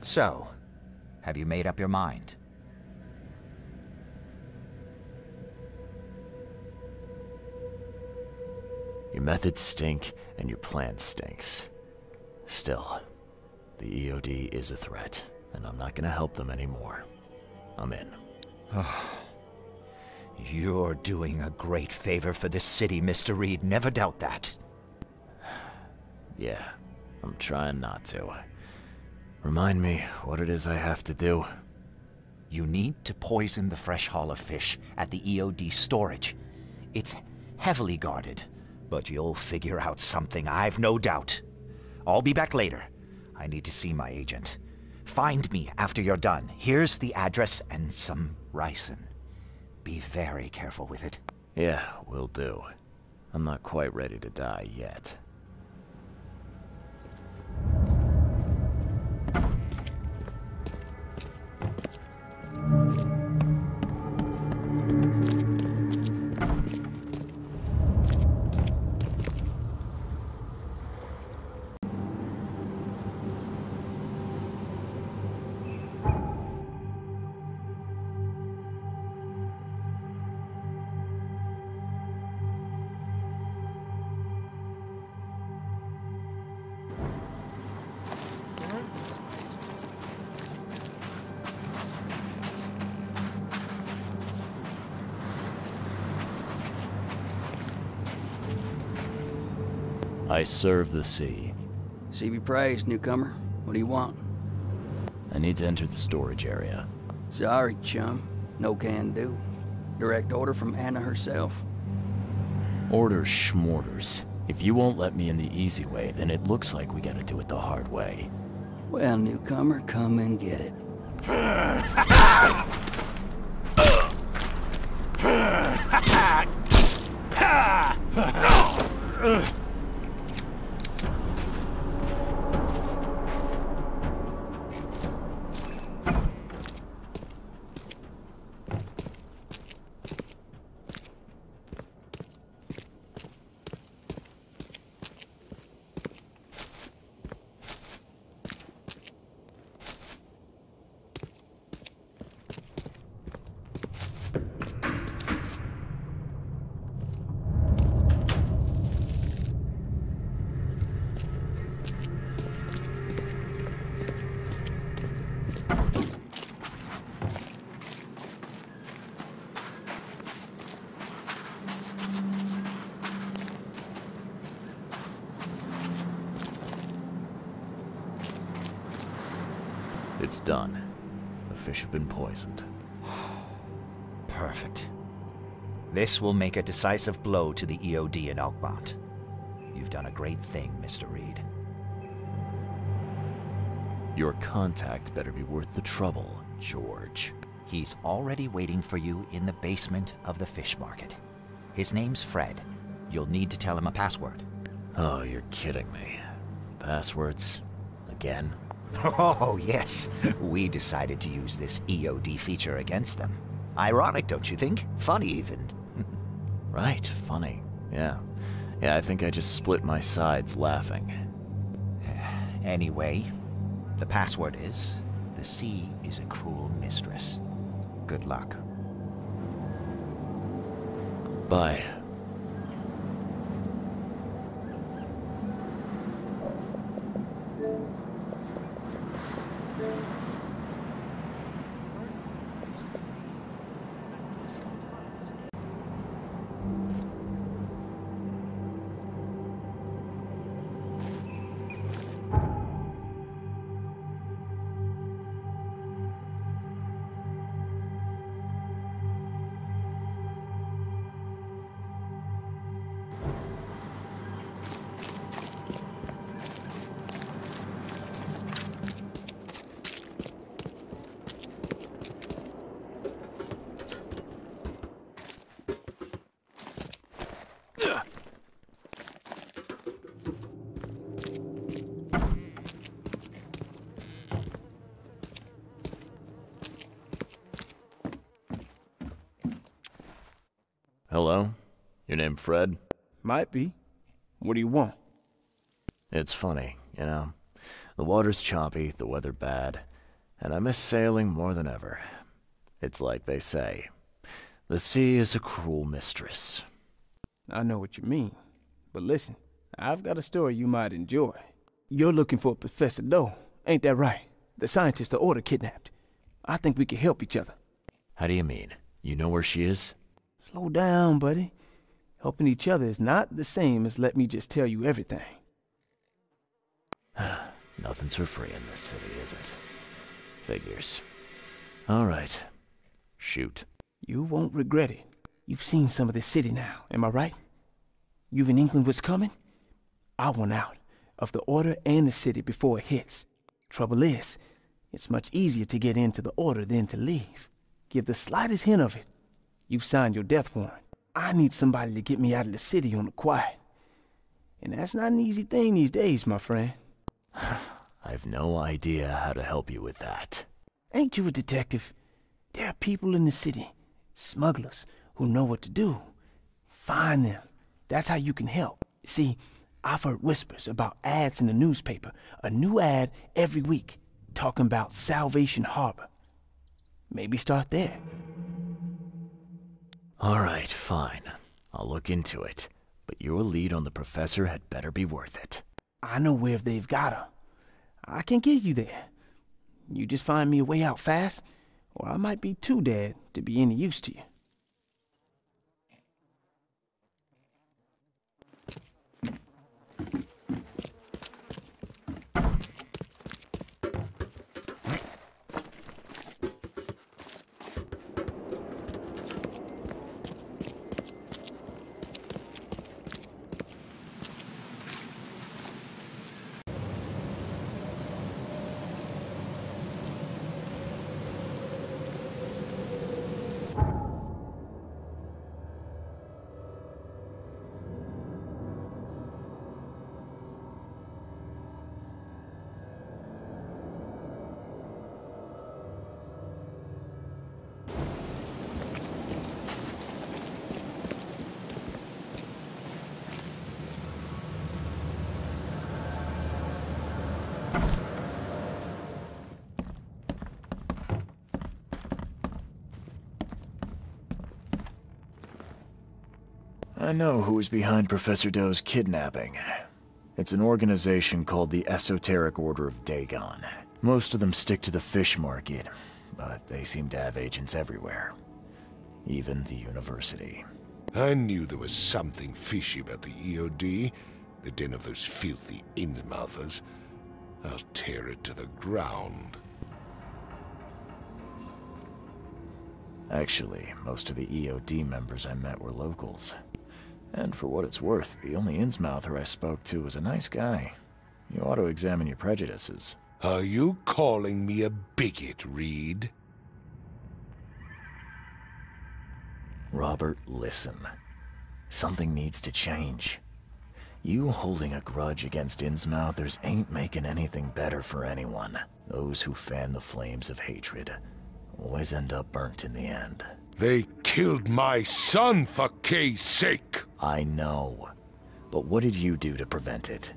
So, have you made up your mind? Your methods stink, and your plan stinks. Still, the EOD is a threat, and I'm not gonna help them anymore. I'm in. You're doing a great favor for this city, Mr. Reed. Never doubt that. Yeah, I'm trying not to. Remind me what it is I have to do. You need to poison the fresh haul of fish at the EOD storage. It's heavily guarded, but you'll figure out something, I've no doubt. I'll be back later. I need to see my agent. Find me after you're done. Here's the address and some ricin. Be very careful with it. Yeah, will do. I'm not quite ready to die yet. I serve the sea. Sea be praised, newcomer. What do you want? I need to enter the storage area. Sorry, chum. No can do. Direct order from Anna herself. Orders schmorders. If you won't let me in the easy way, then it looks like we gotta do it the hard way. Well, newcomer, come and get it. It's done. The fish have been poisoned. Perfect. This will make a decisive blow to the EOD in Oakmont. You've done a great thing, Mr. Reed. Your contact better be worth the trouble, George. He's already waiting for you in the basement of the fish market. His name's Fred. You'll need to tell him a password. Oh, you're kidding me. Passwords? Again? Oh, yes. We decided to use this EOD feature against them. Ironic, don't you think? Funny, even. Right, funny. Yeah. Yeah, I think I just split my sides laughing. Anyway, the password is, the sea is a cruel mistress. Good luck. Bye. Hello? Your name Fred? Might be. What do you want? It's funny, you know. The water's choppy, the weather bad, and I miss sailing more than ever. It's like they say, the sea is a cruel mistress. I know what you mean. But listen, I've got a story you might enjoy. You're looking for Professor Lowe, ain't that right? The scientist the Order kidnapped. I think we can help each other. How do you mean? You know where she is? Slow down, buddy. Helping each other is not the same as let me just tell you everything. Nothing's for free in this city, is it? Figures. All right. Shoot. You won't regret it. You've seen some of this city now, am I right? You've in England what's coming? I want out of the Order and the city before it hits. Trouble is, it's much easier to get into the Order than to leave. Give the slightest hint of it, you've signed your death warrant. I need somebody to get me out of the city on the quiet. And that's not an easy thing these days, my friend. I've no idea how to help you with that. Ain't you a detective? There are people in the city, smugglers, who know what to do. Find them. That's how you can help. See, I've heard whispers about ads in the newspaper. A new ad every week, talking about Salvation Harbor. Maybe start there. All right, fine. I'll look into it. But your lead on the professor had better be worth it. I know where they've got her. I can get you there. You just find me a way out fast, or I might be too dead to be any use to you. I know who is behind Professor Doe's kidnapping. It's an organization called the Esoteric Order of Dagon. Most of them stick to the fish market, but they seem to have agents everywhere. Even the university. I knew there was something fishy about the EOD, the den of those filthy Innsmouthers. I'll tear it to the ground. Actually, most of the EOD members I met were locals. And for what it's worth, the only Innsmouther I spoke to was a nice guy. You ought to examine your prejudices. Are you calling me a bigot, Reed? Robert, listen. Something needs to change. You holding a grudge against Innsmouthers ain't making anything better for anyone. Those who fan the flames of hatred always end up burnt in the end. They killed my son, for Kay's sake! I know. But what did you do to prevent it?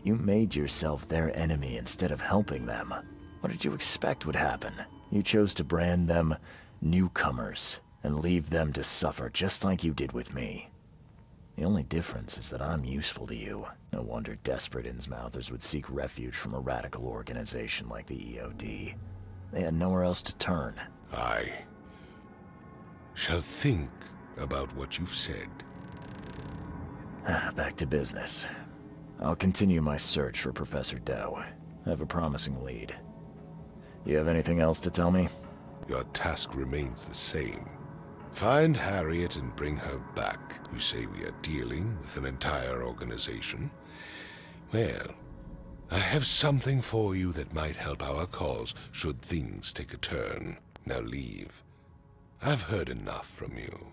You made yourself their enemy instead of helping them. What did you expect would happen? You chose to brand them newcomers and leave them to suffer just like you did with me. The only difference is that I'm useful to you. No wonder desperate Innsmouthers would seek refuge from a radical organization like the EOD. They had nowhere else to turn. I shall think about what you've said. Back to business. I'll continue my search for Professor Doe. I have a promising lead. You have anything else to tell me? Your task remains the same. Find Harriet and bring her back. You say we are dealing with an entire organization? Well, I have something for you that might help our cause should things take a turn. Now leave. I've heard enough from you.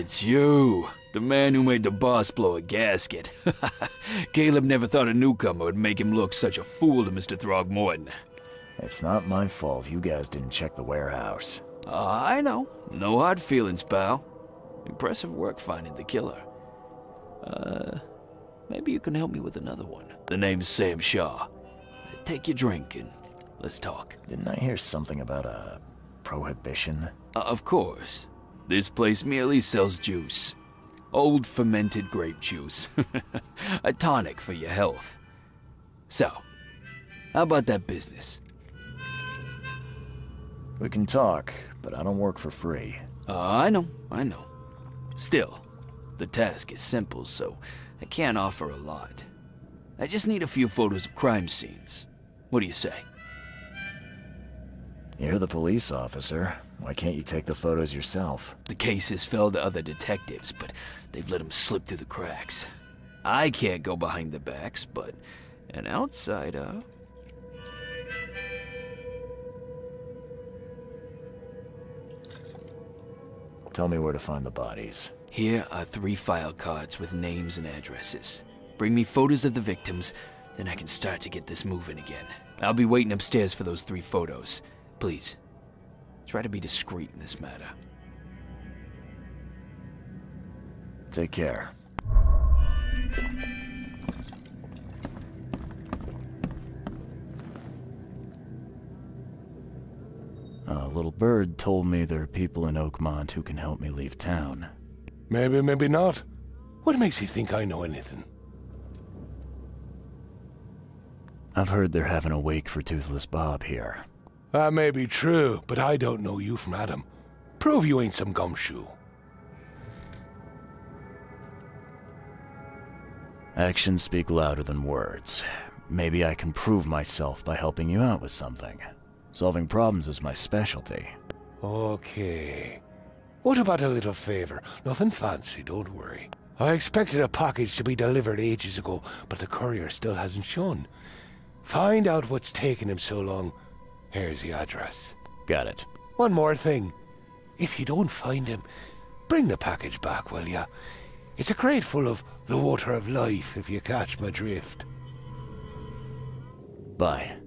It's you, the man who made the boss blow a gasket. Caleb never thought a newcomer would make him look such a fool to Mr. Throgmorton. It's not my fault you guys didn't check the warehouse. I know. No hard feelings, pal. Impressive work finding the killer. Maybe you can help me with another one. The name's Sam Shaw. Take your drink and let's talk. Didn't I hear something about a prohibition? Of course. This place merely sells juice. Old fermented grape juice. A tonic for your health. So, how about that business? We can talk, but I don't work for free. I know. Still, the task is simple, so I can't offer a lot. I just need a few photos of crime scenes. What do you say? You're the police officer. Why can't you take the photos yourself? The cases fell to other detectives, but they've let them slip through the cracks. I can't go behind their backs, but an outsider... Tell me where to find the bodies. Here are 3 file cards with names and addresses. Bring me photos of the victims, then I can start to get this moving again. I'll be waiting upstairs for those 3 photos. Please, try to be discreet in this matter. Take care. A little bird told me there are people in Oakmont who can help me leave town. Maybe, maybe not. What makes you think I know anything? I've heard they're having a wake for Toothless Bob here. That may be true, but I don't know you from Adam. Prove you ain't some gumshoe. Actions speak louder than words. Maybe I can prove myself by helping you out with something. Solving problems is my specialty. Okay. What about a little favor? Nothing fancy, don't worry. I expected a package to be delivered ages ago, but the courier still hasn't shown. Find out what's taking him so long. Here's the address. Got it. One more thing. If you don't find him, bring the package back, will ya? It's a crate full of the water of life, if you catch my drift. Bye.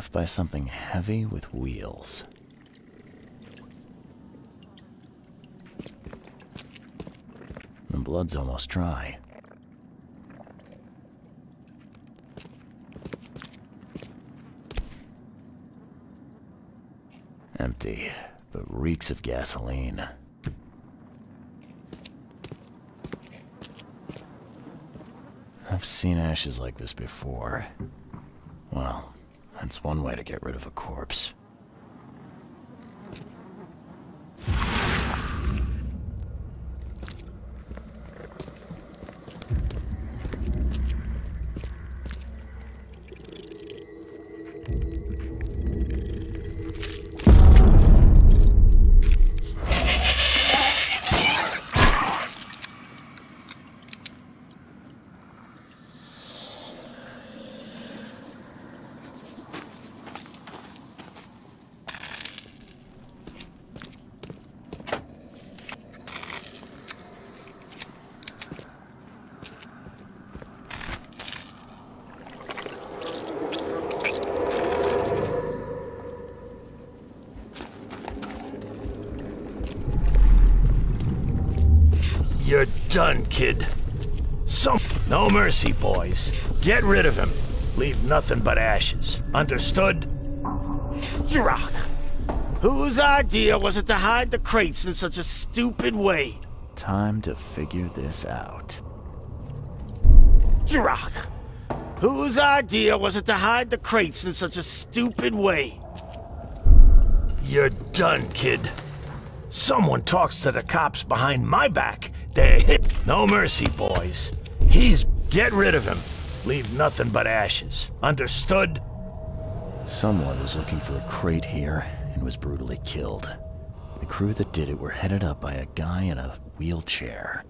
left by something heavy with wheels. The blood's almost dry. Empty, but reeks of gasoline. I've seen ashes like this before. Well, that's one way to get rid of a corpse. You're done, kid. No mercy, boys. Get rid of him. Leave nothing but ashes. Understood? Drak! Whose idea was it to hide the crates in such a stupid way? Time to figure this out. Drak! Whose idea was it to hide the crates in such a stupid way? You're done, kid. Someone talks to the cops behind my back. They're hit. No mercy, boys. Get rid of him. Leave nothing but ashes. Understood? Someone was looking for a crate here and was brutally killed. The crew that did it were headed up by a guy in a wheelchair.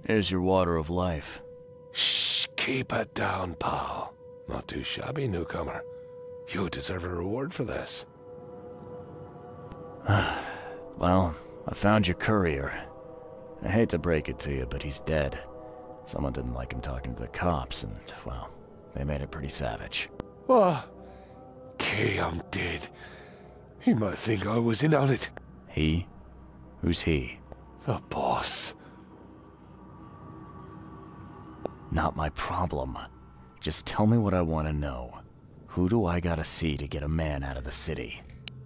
Here's your water of life. Shh, keep it down, pal. Not too shabby, newcomer. You deserve a reward for this. Well, I found your courier. I hate to break it to you, but he's dead. Someone didn't like him talking to the cops, and, well, they made it pretty savage. What? Okay, I'm dead. He might think I was in on it. He? Who's he? The boss. Not my problem. Just tell me what I want to know. Who do I gotta see to get a man out of the city?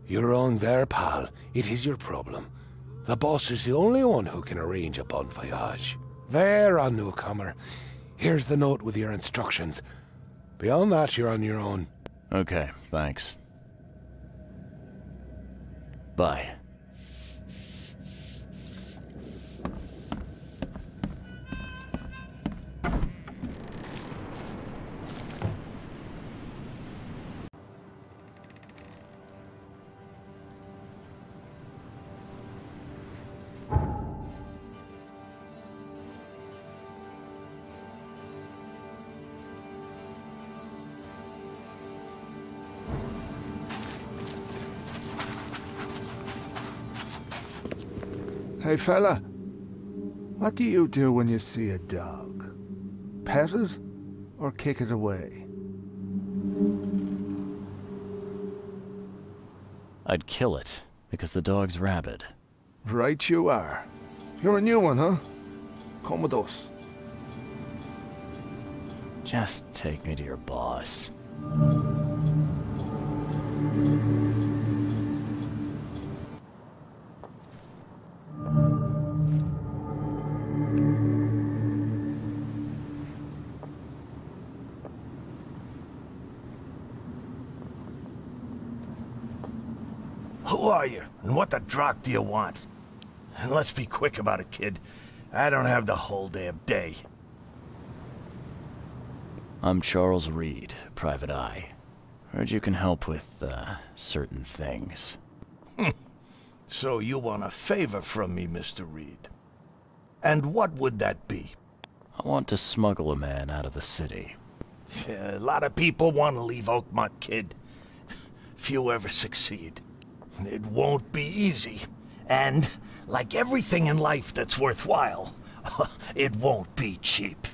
You're wrong there, pal. It is your problem. The boss is the only one who can arrange a bon voyage. There, on newcomer. Here's the note with your instructions. Beyond that, you're on your own. Okay, thanks. Bye. Hey fella, what do you do when you see a dog? Pet it or kick it away? I'd kill it, because the dog's rabid. Right you are. You're a new one, huh? Come with us. Just take me to your boss. are you, and what the drock do you want? And let's be quick about it, kid. I don't have the whole damn day. I'm Charles Reed, Private Eye. Heard you can help with, certain things. So you want a favor from me, Mr. Reed. And what would that be? I want to smuggle a man out of the city. A lot of people want to leave Oakmont, kid. Few ever succeed. It won't be easy. And, like everything in life that's worthwhile, it won't be cheap.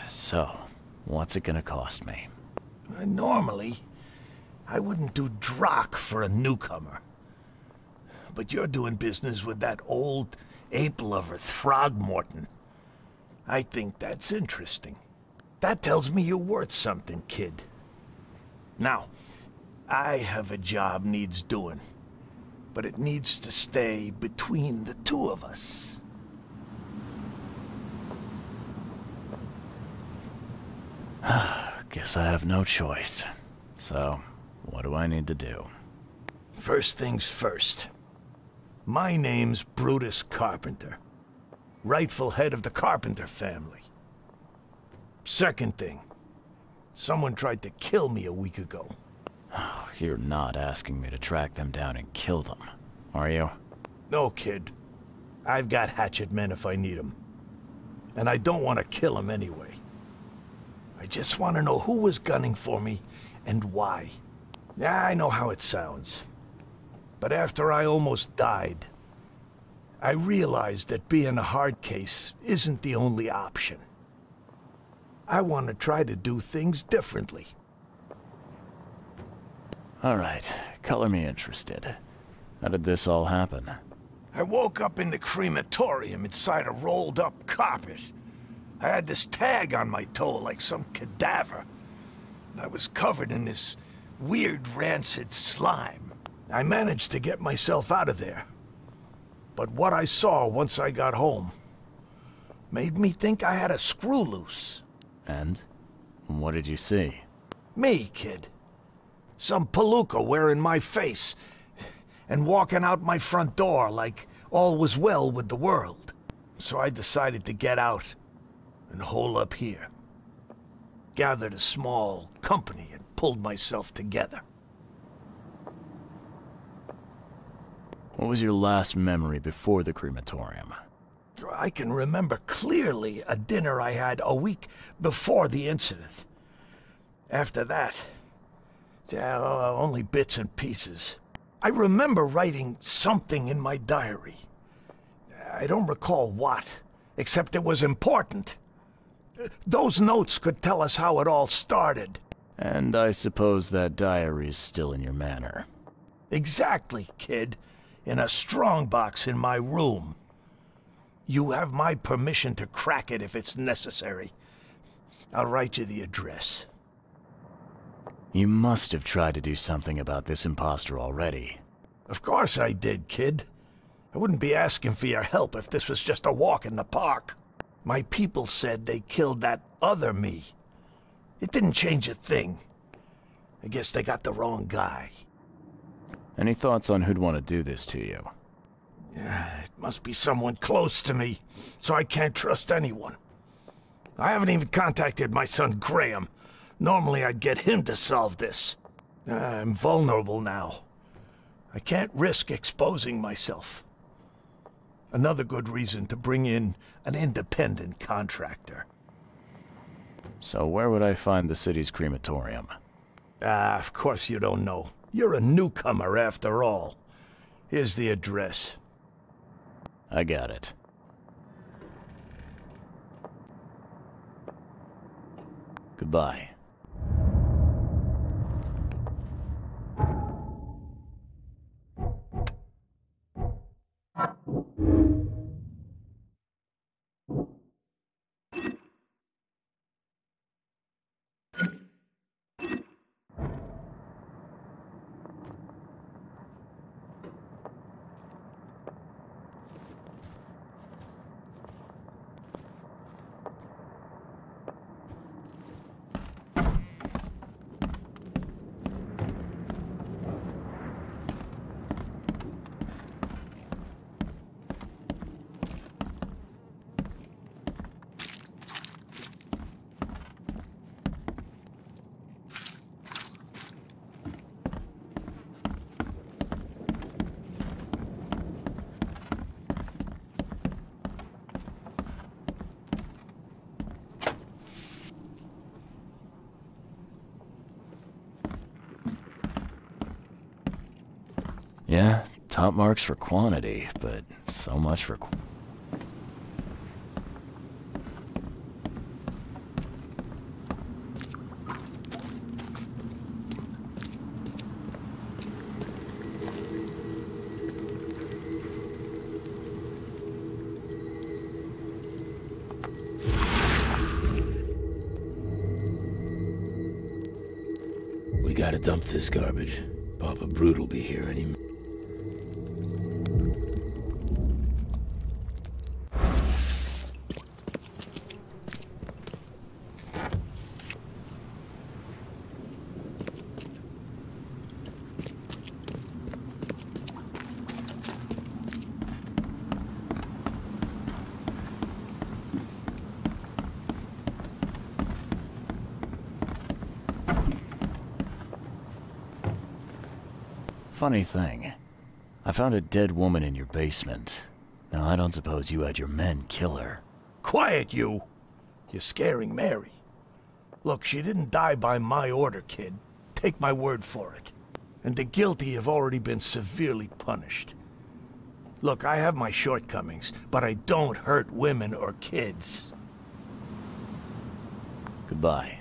So, what's it gonna cost me? Normally, I wouldn't do drock for a newcomer. But you're doing business with that old ape-lover Throgmorton. I think that's interesting. That tells me you're worth something, kid. Now, I have a job needs doing, but it needs to stay between the two of us. Guess I have no choice. So, what do I need to do? First things first. My name's Brutus Carpenter, rightful head of the Carpenter family. Second thing, someone tried to kill me a week ago. You're not asking me to track them down and kill them, are you? No, kid. I've got hatchet men if I need them. And I don't want to kill them anyway. I just want to know who was gunning for me and why. Yeah, I know how it sounds. But after I almost died, I realized that being a hard case isn't the only option. I want to try to do things differently. All right, color me interested. How did this all happen? I woke up in the crematorium inside a rolled-up carpet. I had this tag on my toe like some cadaver. I was covered in this weird rancid slime. I managed to get myself out of there. But what I saw once I got home made me think I had a screw loose. And? What did you see? Me, kid. Some palooka wearing my face and walking out my front door like all was well with the world. So I decided to get out and hole up here. Gathered a small company and pulled myself together. What was your last memory before the crematorium? I can remember clearly a dinner I had a week before the incident. After that, only bits and pieces. I remember writing something in my diary. I don't recall what, except it was important. Those notes could tell us how it all started. And I suppose that diary's still in your manor. Exactly, kid. In a strongbox in my room. You have my permission to crack it if it's necessary. I'll write you the address. You must have tried to do something about this imposter already. Of course I did, kid. I wouldn't be asking for your help if this was just a walk in the park. My people said they killed that other me. It didn't change a thing. I guess they got the wrong guy. Any thoughts on who'd want to do this to you? It must be someone close to me, so I can't trust anyone. I haven't even contacted my son Graham. Normally I'd get him to solve this. I'm vulnerable now. I can't risk exposing myself. Another good reason to bring in an independent contractor. So where would I find the city's crematorium? Of course you don't know. You're a newcomer after all. Here's the address. I got it. Goodbye. Top marks for quantity, but so much for We gotta dump this garbage. Papa Brute will be here any minute. Funny thing, I found a dead woman in your basement. Now, I don't suppose you had your men kill her. Quiet, you! You're scaring Mary. Look, she didn't die by my order, kid. Take my word for it. And the guilty have already been severely punished. Look, I have my shortcomings, but I don't hurt women or kids. Goodbye.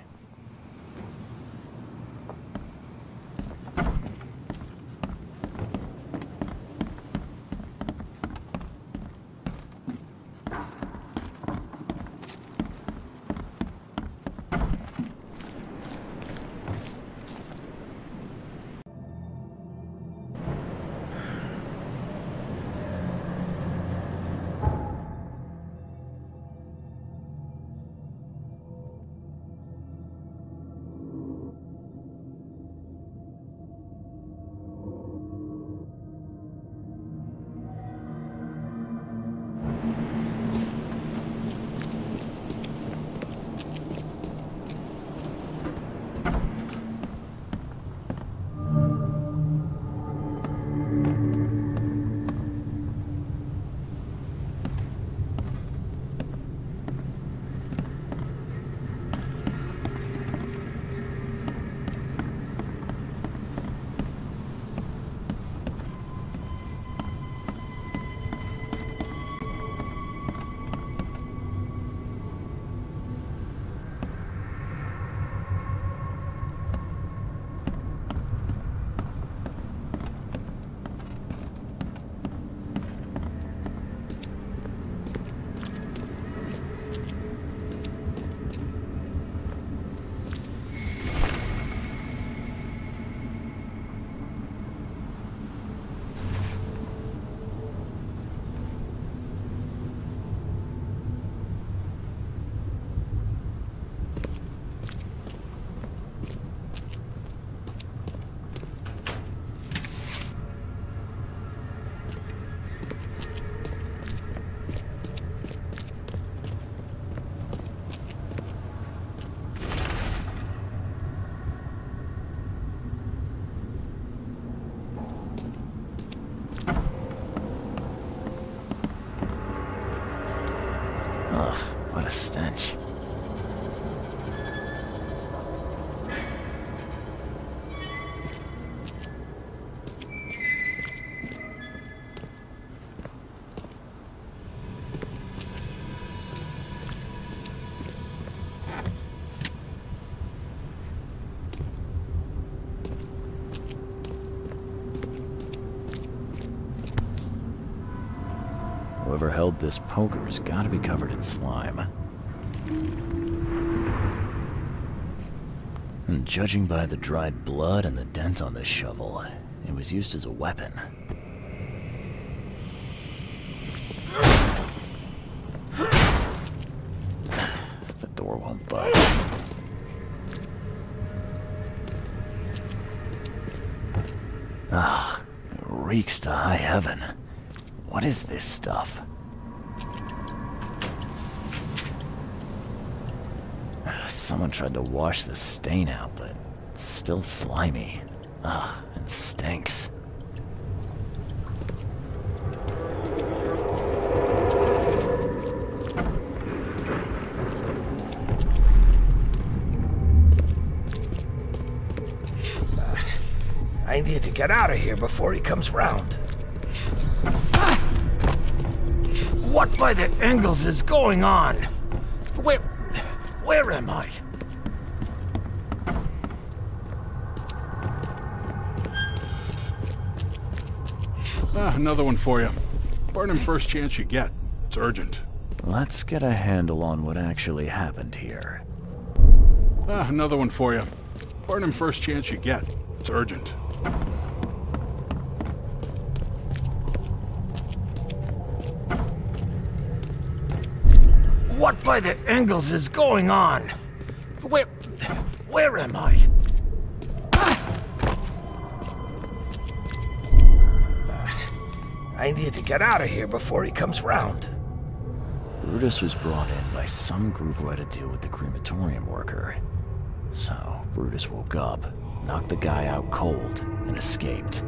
What a stench. Whoever held this poker has got to be covered in slime. And judging by the dried blood and the dent on this shovel, it was used as a weapon. The door won't budge. Ah, it reeks to high heaven. What is this stuff? Someone tried to wash the stain out, but it's still slimy. Ugh, it stinks. I need to get out of here before he comes round. What by the Engels is going on? Where am I? Another one for you. Burn him first chance you get. It's urgent. Let's get a handle on what actually happened here. Another one for you. Burn him first chance you get. It's urgent. What by the Engels is going on? Where am I? I need to get out of here before he comes round. Brutus was brought in by some group who had to deal with the crematorium worker. So, Brutus woke up, knocked the guy out cold, and escaped.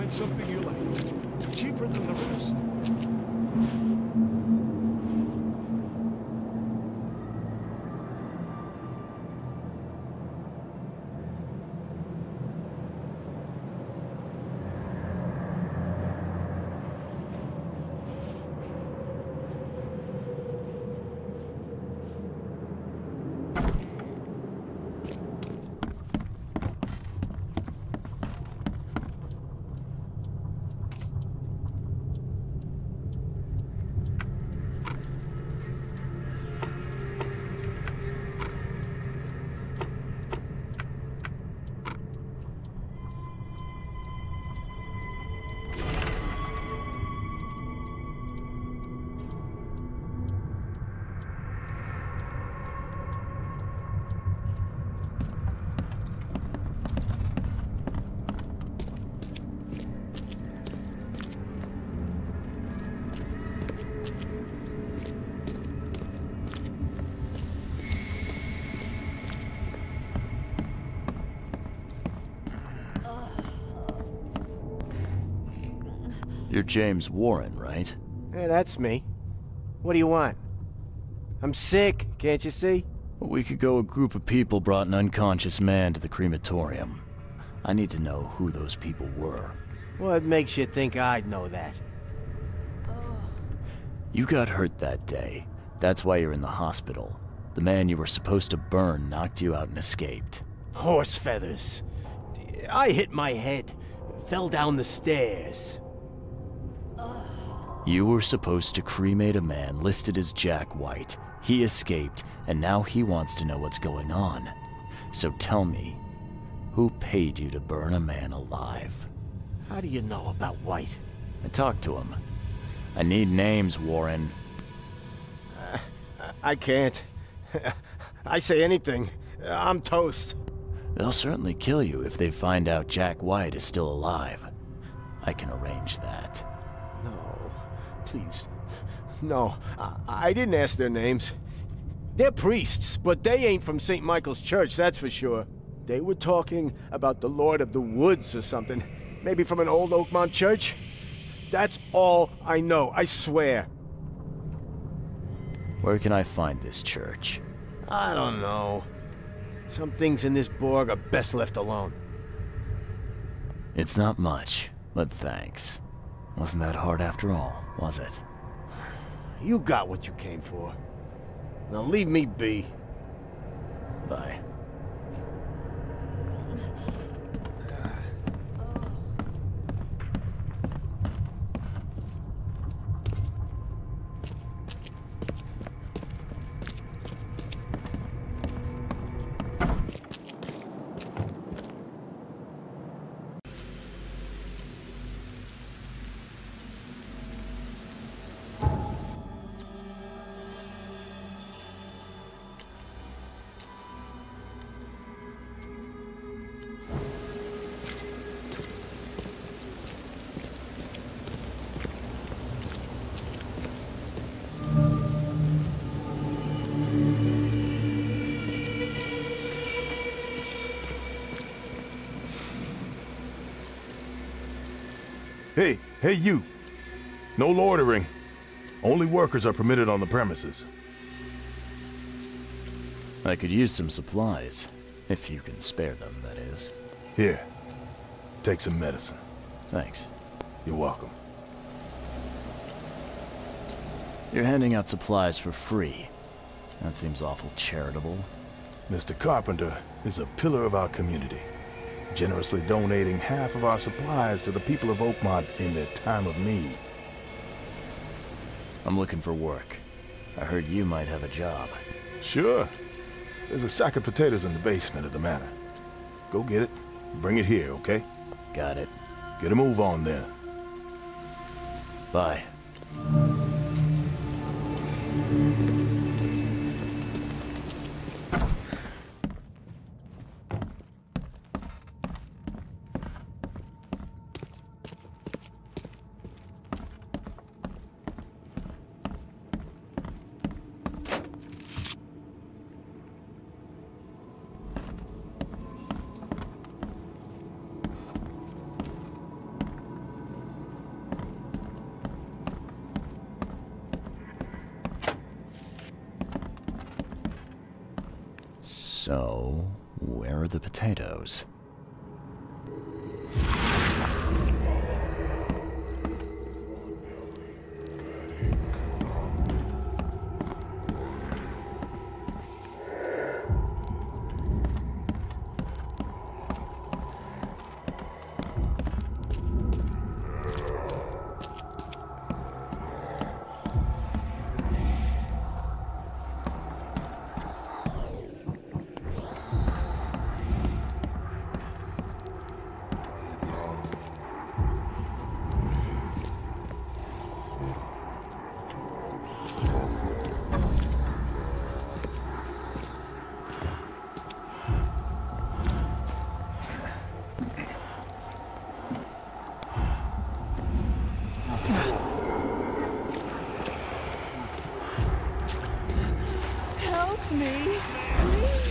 Something you like. Cheaper than the rest. You're James Warren, right? Yeah, that's me. What do you want? I'm sick, can't you see? A week ago, a group of people brought an unconscious man to the crematorium. I need to know who those people were. What makes you think I'd know that? You got hurt that day. That's why you're in the hospital. The man you were supposed to burn knocked you out and escaped. Horse feathers. I hit my head. Fell down the stairs. You were supposed to cremate a man listed as Jack White. He escaped, and now he wants to know what's going on. So tell me, who paid you to burn a man alive? How do you know about White? I talked to him. I need names, Warren. I can't. I say anything. I'm toast. They'll certainly kill you if they find out Jack White is still alive. I can arrange that. No, please. No, I didn't ask their names. They're priests, but they ain't from St. Michael's Church, that's for sure. They were talking about the Lord of the Woods or something. Maybe from an old Oakmont church? That's all I know, I swear. Where can I find this church? I don't know. Some things in this Borg are best left alone. It's not much, but thanks. Wasn't that hard after all, was it? You got what you came for. Now leave me be. Bye. Hey, you! No loitering. Only workers are permitted on the premises. I could use some supplies. If you can spare them, that is. Here. Take some medicine. Thanks. You're welcome. You're handing out supplies for free. That seems awful charitable. Mr. Carpenter is a pillar of our community, generously donating half of our supplies to the people of Oakmont in their time of need. I'm looking for work. I heard you might have a job. Sure. There's a sack of potatoes in the basement of the manor. Go get it. Bring it here, okay? Got it. Get a move on then. Bye. So, where are the potatoes? Help me, please.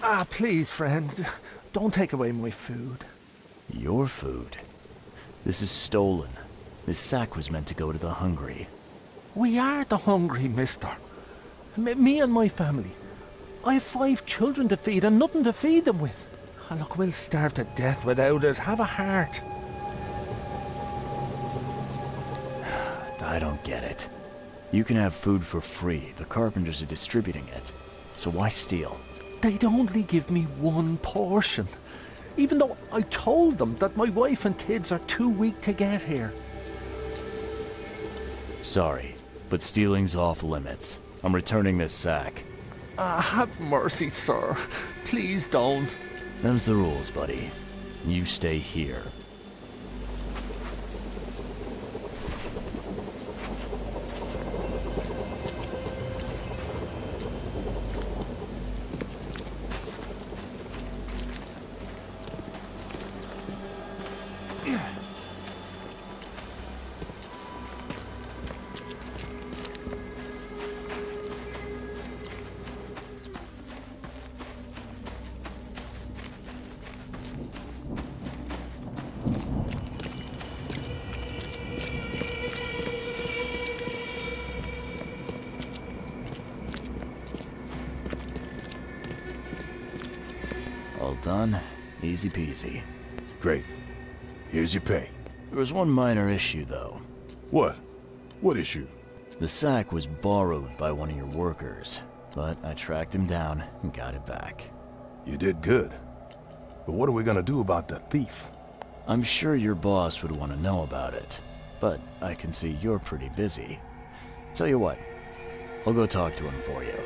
Ah, please, friend. Don't take away my food. Your food? This is stolen. This sack was meant to go to the hungry. We are the hungry, mister. Me and my family. I have 5 children to feed and nothing to feed them with. And look, we'll starve to death without it. Have a heart. I don't get it. You can have food for free. The carpenters are distributing it. So why steal? They'd only give me 1 portion. Even though I told them that my wife and kids are too weak to get here. Sorry, but stealing's off limits. I'm returning this sack. Have mercy, sir. Please don't. Them's the rules, buddy. You stay here. All done. Easy peasy. Great. Here's your pay. There was one minor issue, though. What? What issue? The sack was borrowed by one of your workers, but I tracked him down and got it back. You did good. But what are we gonna do about the thief? I'm sure your boss would want to know about it, but I can see you're pretty busy. Tell you what, I'll go talk to him for you.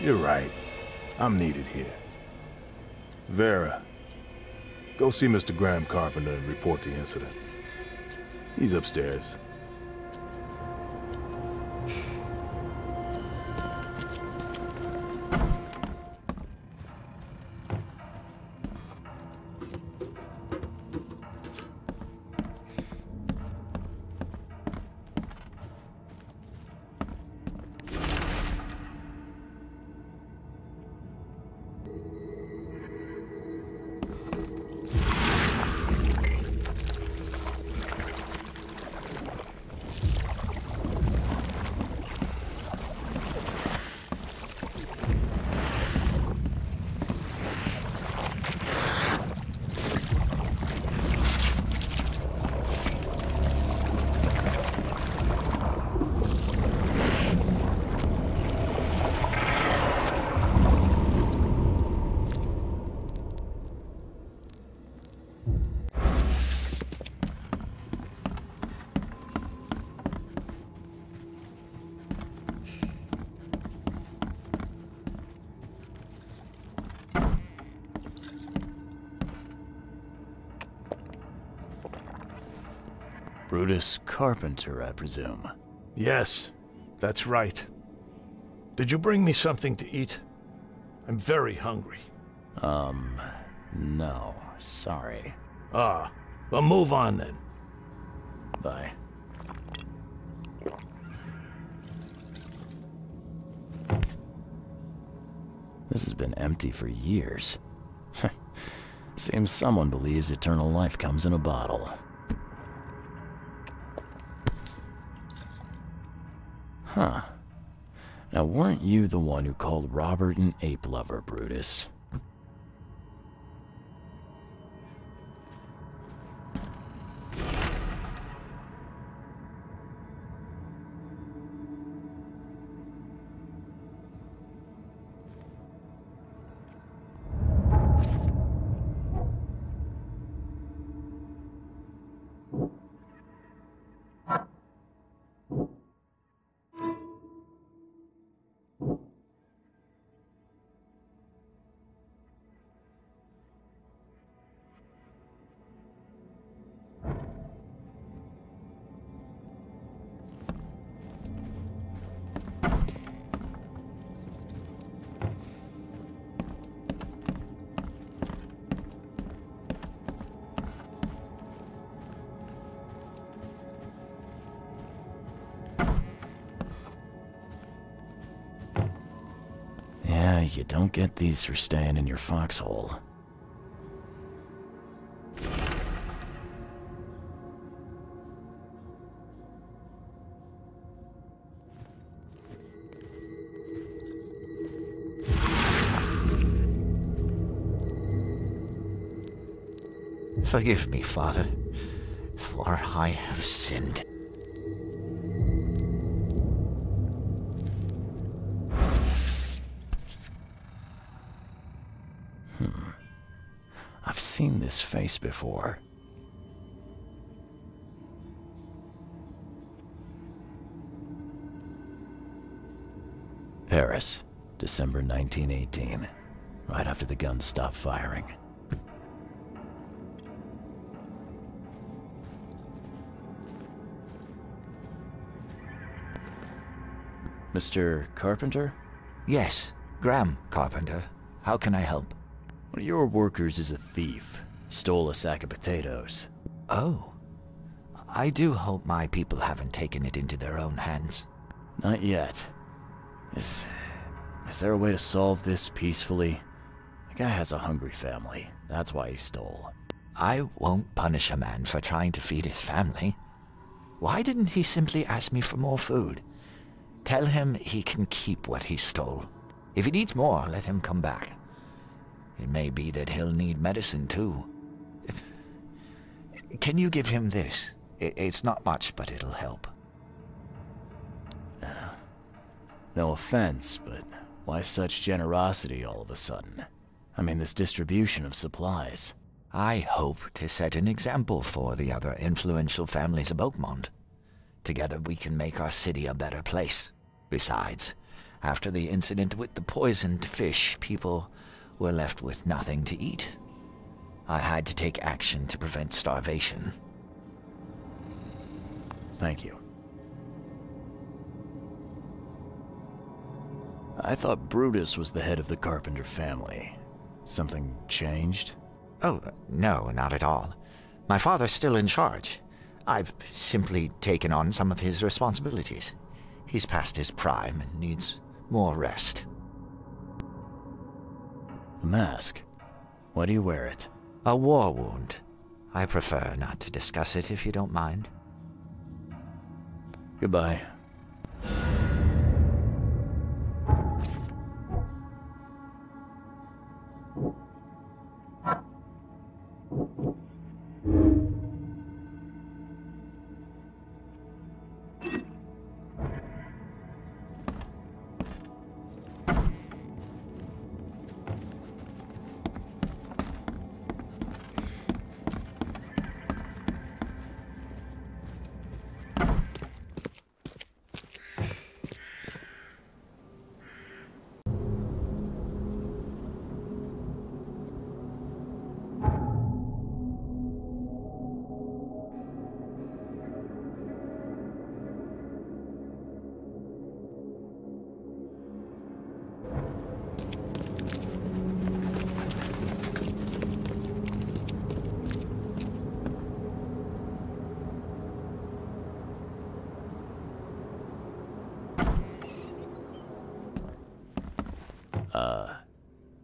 You're right. I'm needed here. Vera, go see Mr. Graham Carpenter and report the incident. He's upstairs. Brutus Carpenter, I presume. Yes, that's right. Did you bring me something to eat? I'm very hungry. No, sorry. Ah, well, move on then. Bye. This has been empty for years. Seems someone believes eternal life comes in a bottle. Huh. Now, weren't you the one who called Robert an ape lover, Brutus? Yeah, you don't get these for staying in your foxhole. Forgive me, Father, for I have sinned. I've seen this face before. Paris, December 1918, right after the guns stopped firing. Mr. Carpenter? Yes, Graham Carpenter. How can I help? One of your workers is a thief. Stole a sack of potatoes. Oh. I do hope my people haven't taken it into their own hands. Not yet. Is there a way to solve this peacefully? The guy has a hungry family. That's why he stole. I won't punish a man for trying to feed his family. Why didn't he simply ask me for more food? Tell him he can keep what he stole. If he needs more, let him come back. It may be that he'll need medicine, too. Can you give him this? It's not much, but it'll help. No offense, but why such generosity all of a sudden? I mean, this distribution of supplies. I hope to set an example for the other influential families of Oakmont. Together we can make our city a better place. Besides, after the incident with the poisoned fish, people were left with nothing to eat. I had to take action to prevent starvation. Thank you. I thought Brutus was the head of the Carpenter family. Something changed? Oh, no, not at all. My father's still in charge. I've simply taken on some of his responsibilities. He's past his prime and needs more rest. The mask. Why do you wear it? A war wound. I prefer not to discuss it if you don't mind. Goodbye.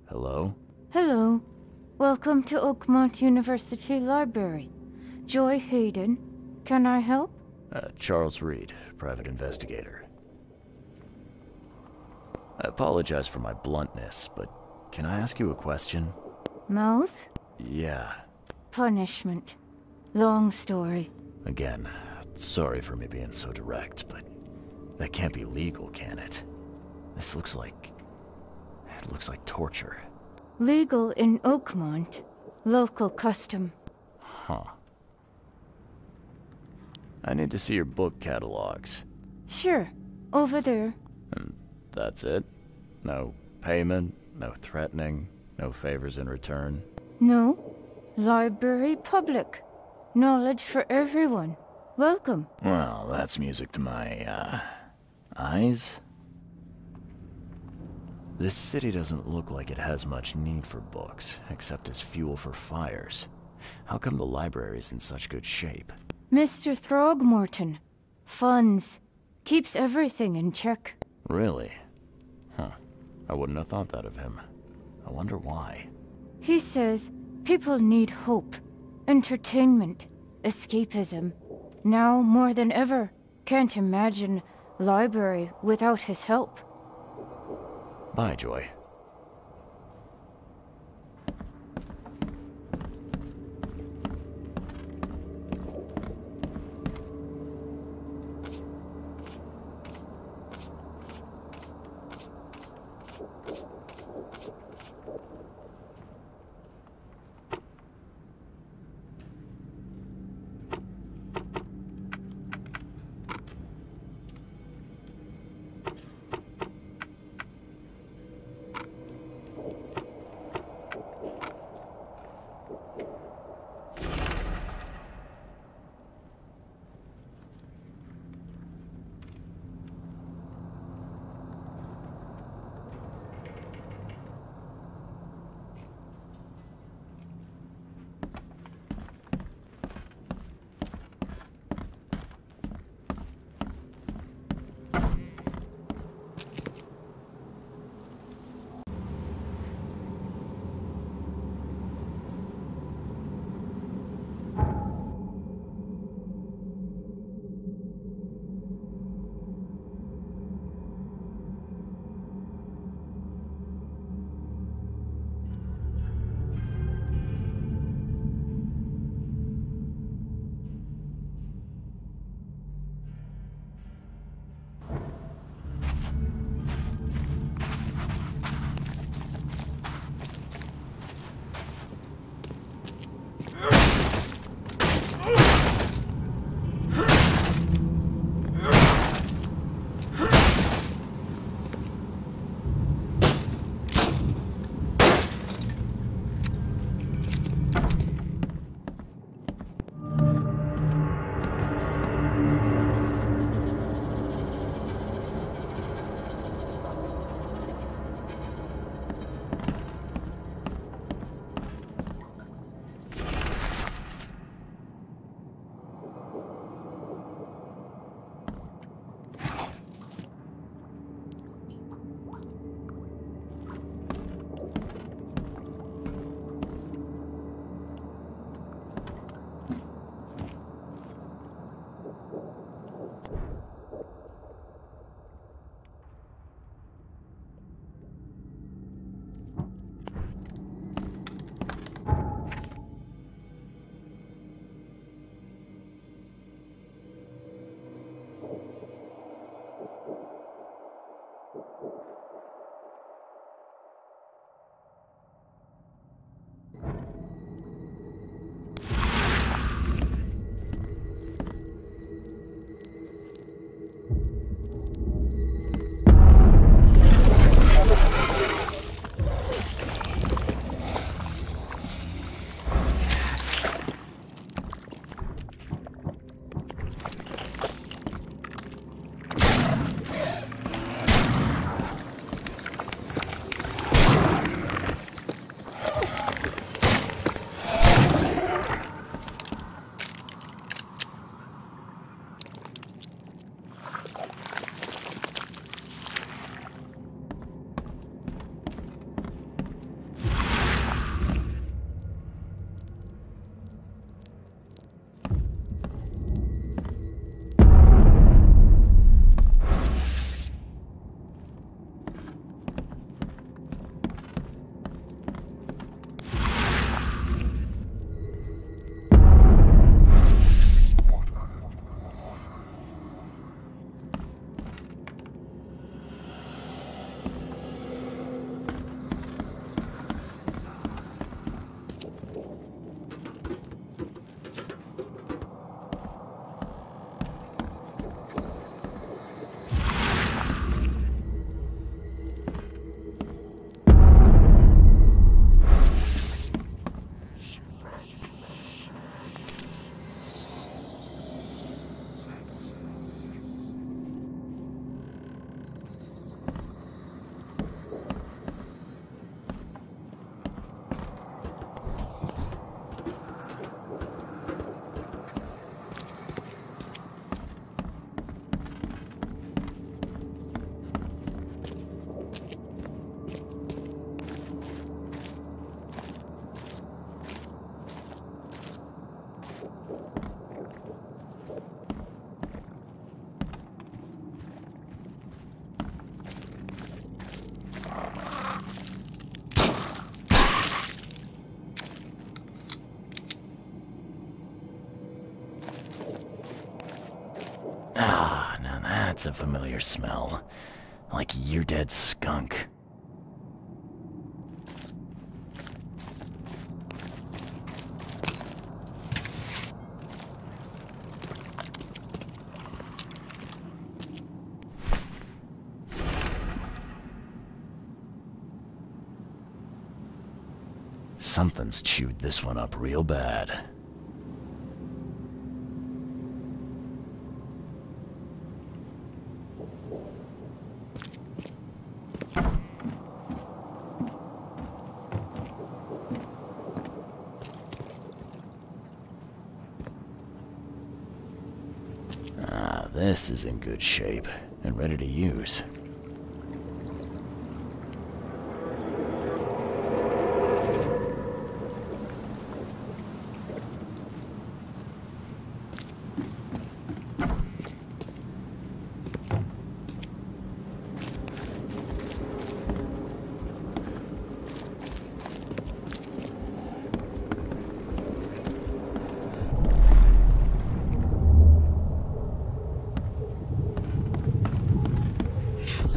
Hello? Hello. Welcome to Oakmont University Library. Joy Hayden. Can I help? Charles Reed, private investigator. I apologize for my bluntness, but can I ask you a question? Mouth? Yeah. Punishment. Long story. Again, sorry for me being so direct, but that can't be legal, can it? This looks like... it looks like torture. Legal in Oakmont. Local custom. Huh. I need to see your book catalogs. Sure. Over there. And that's it? No payment, no threatening, no favors in return? No. Library public. Knowledge for everyone. Welcome. Well, that's music to my, eyes. This city doesn't look like it has much need for books, except as fuel for fires. How come the library's in such good shape? Mr. Throgmorton. Funds. Keeps everything in check. Really? Huh. I wouldn't have thought that of him. I wonder why. He says people need hope, entertainment, escapism. Now more than ever. Can't imagine library without his help. Bye, Joy. Ah, now that's a familiar smell. Like year-dead skunk. Something's chewed this one up real bad. Ah, this is in good shape and ready to use.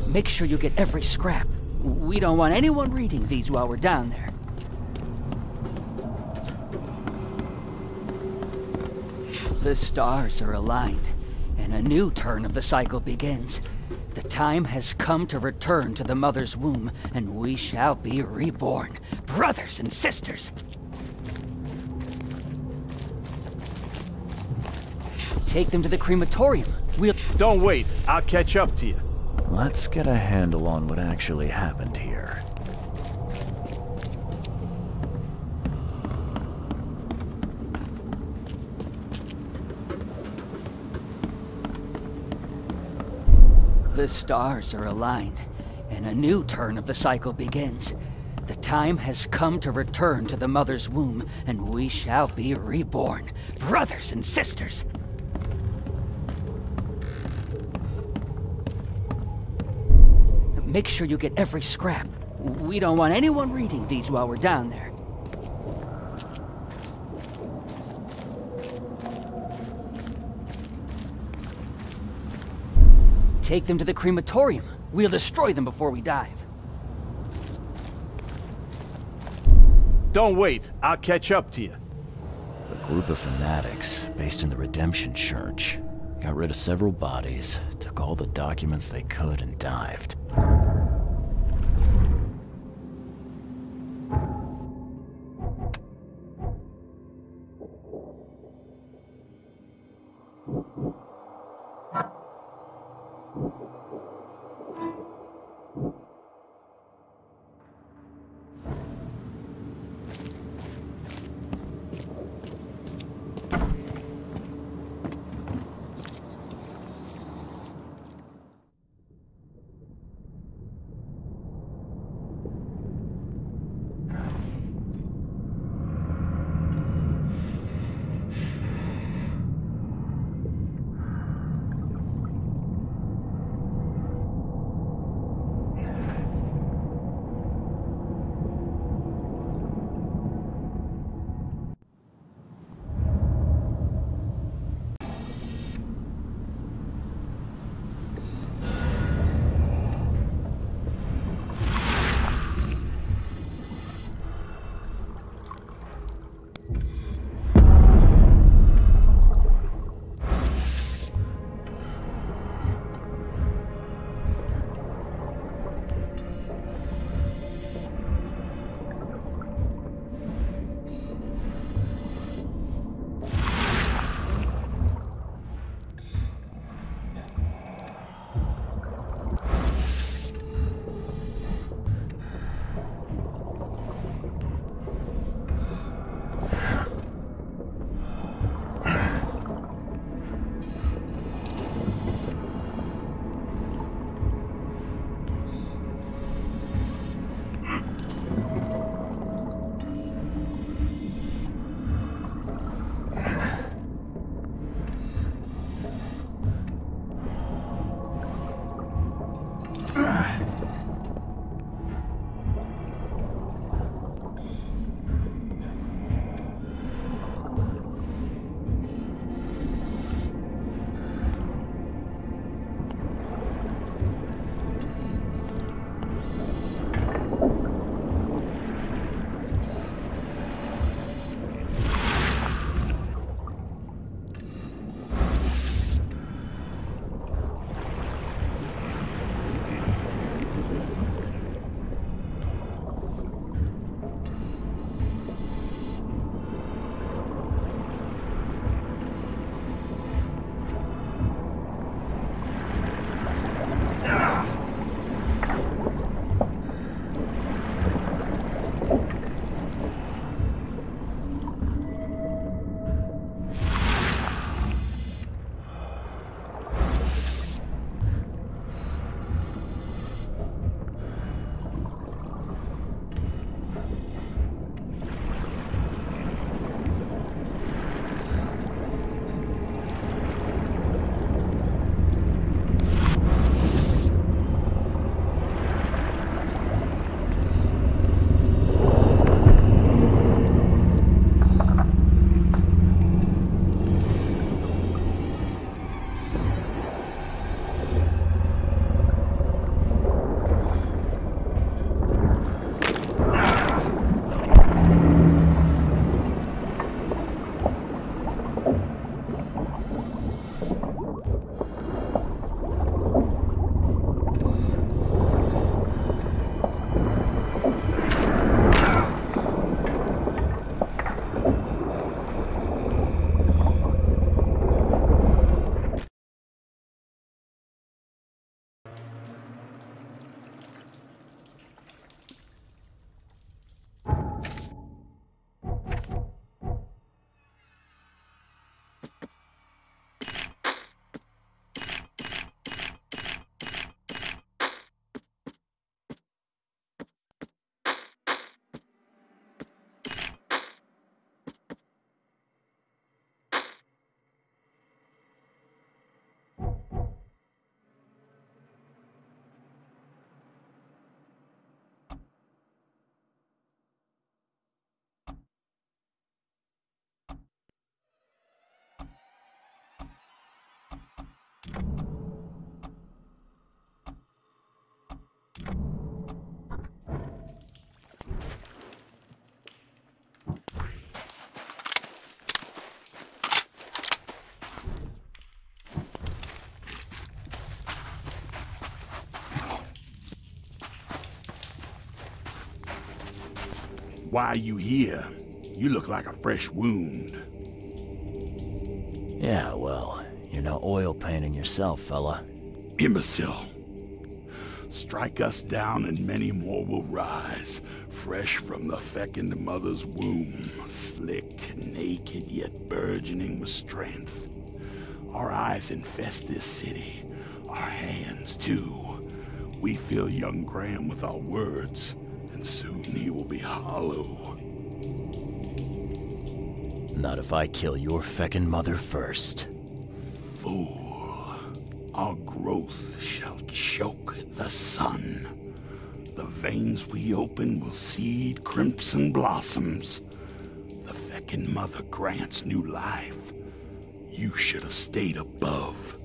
Make sure you get every scrap. We don't want anyone reading these while we're down there. The stars are aligned, and a new turn of the cycle begins. The time has come to return to the mother's womb, and we shall be reborn, brothers and sisters. Take them to the crematorium. We'll... Don't wait. I'll catch up to you. Let's get a handle on what actually happened here. The stars are aligned, and a new turn of the cycle begins. The time has come to return to the mother's womb, and we shall be reborn, brothers and sisters. Make sure you get every scrap. We don't want anyone reading these while we're down there. Take them to the crematorium. We'll destroy them before we dive. Don't wait. I'll catch up to you. A group of fanatics, based in the Redemption Church, got rid of several bodies, took all the documents they could and dived. why you here. You look like a fresh wound. Yeah, well, you're no oil painting yourself, fella. Imbecile. Strike us down and many more will rise, fresh from the fecund mother's womb, slick, naked, yet burgeoning with strength. Our eyes infest this city, our hands too. We fill young Graham with our words, and soon he will be hollow. Not if I kill your feckin' mother first. Fool. Our growth shall choke the sun. The veins we open will seed crimson blossoms. The feckin' mother grants new life. You should have stayed above.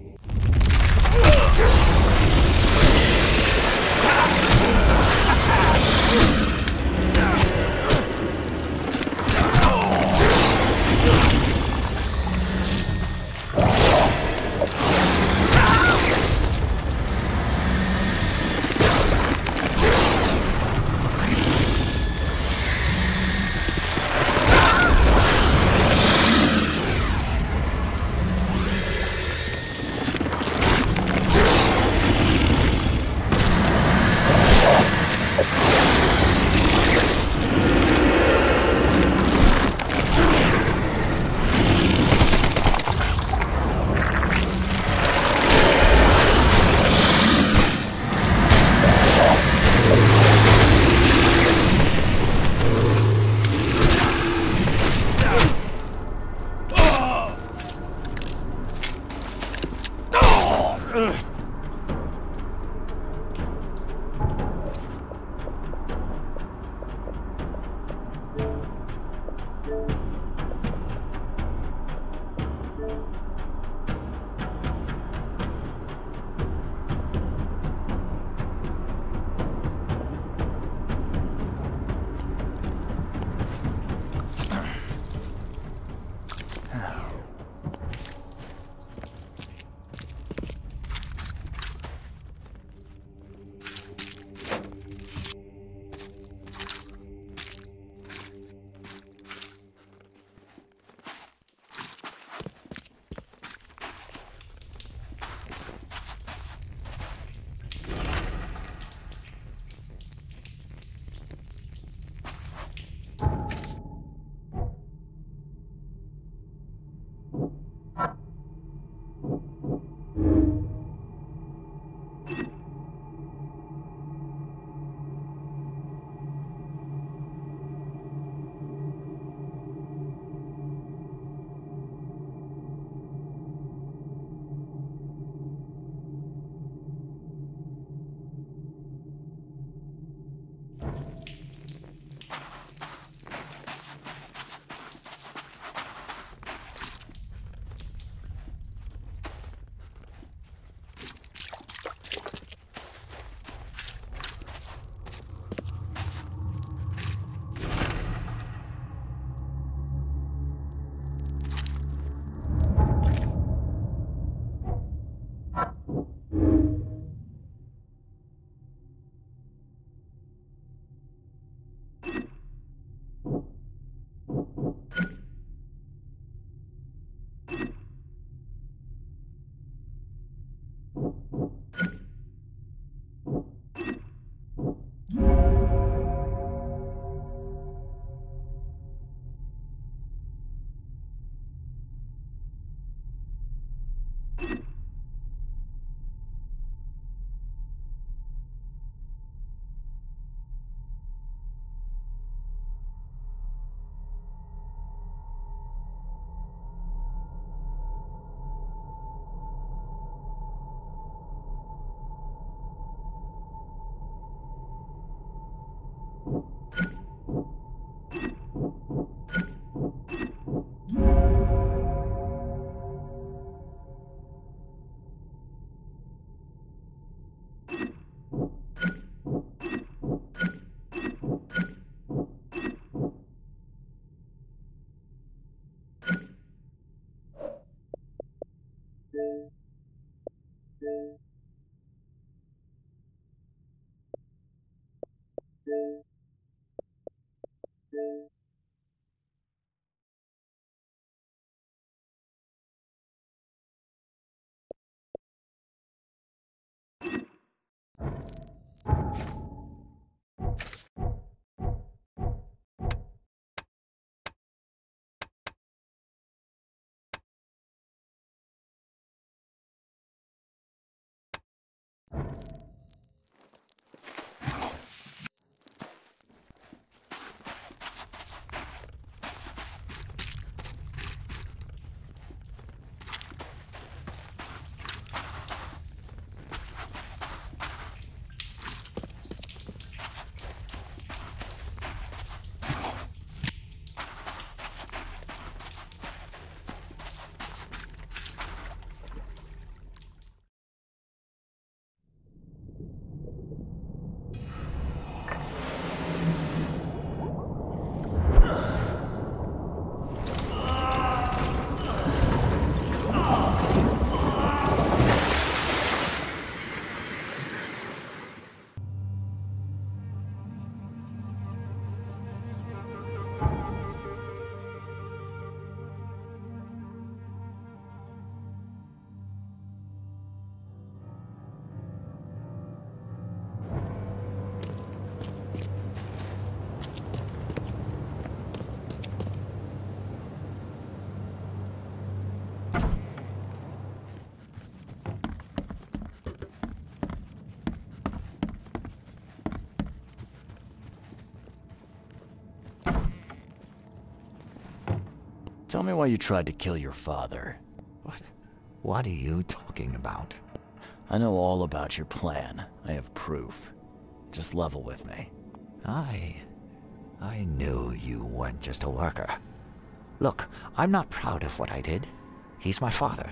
Tell me why you tried to kill your father. What are you talking about? I know all about your plan. I have proof. Just level with me. I knew you weren't just a worker. Look, I'm not proud of what I did. He's my father.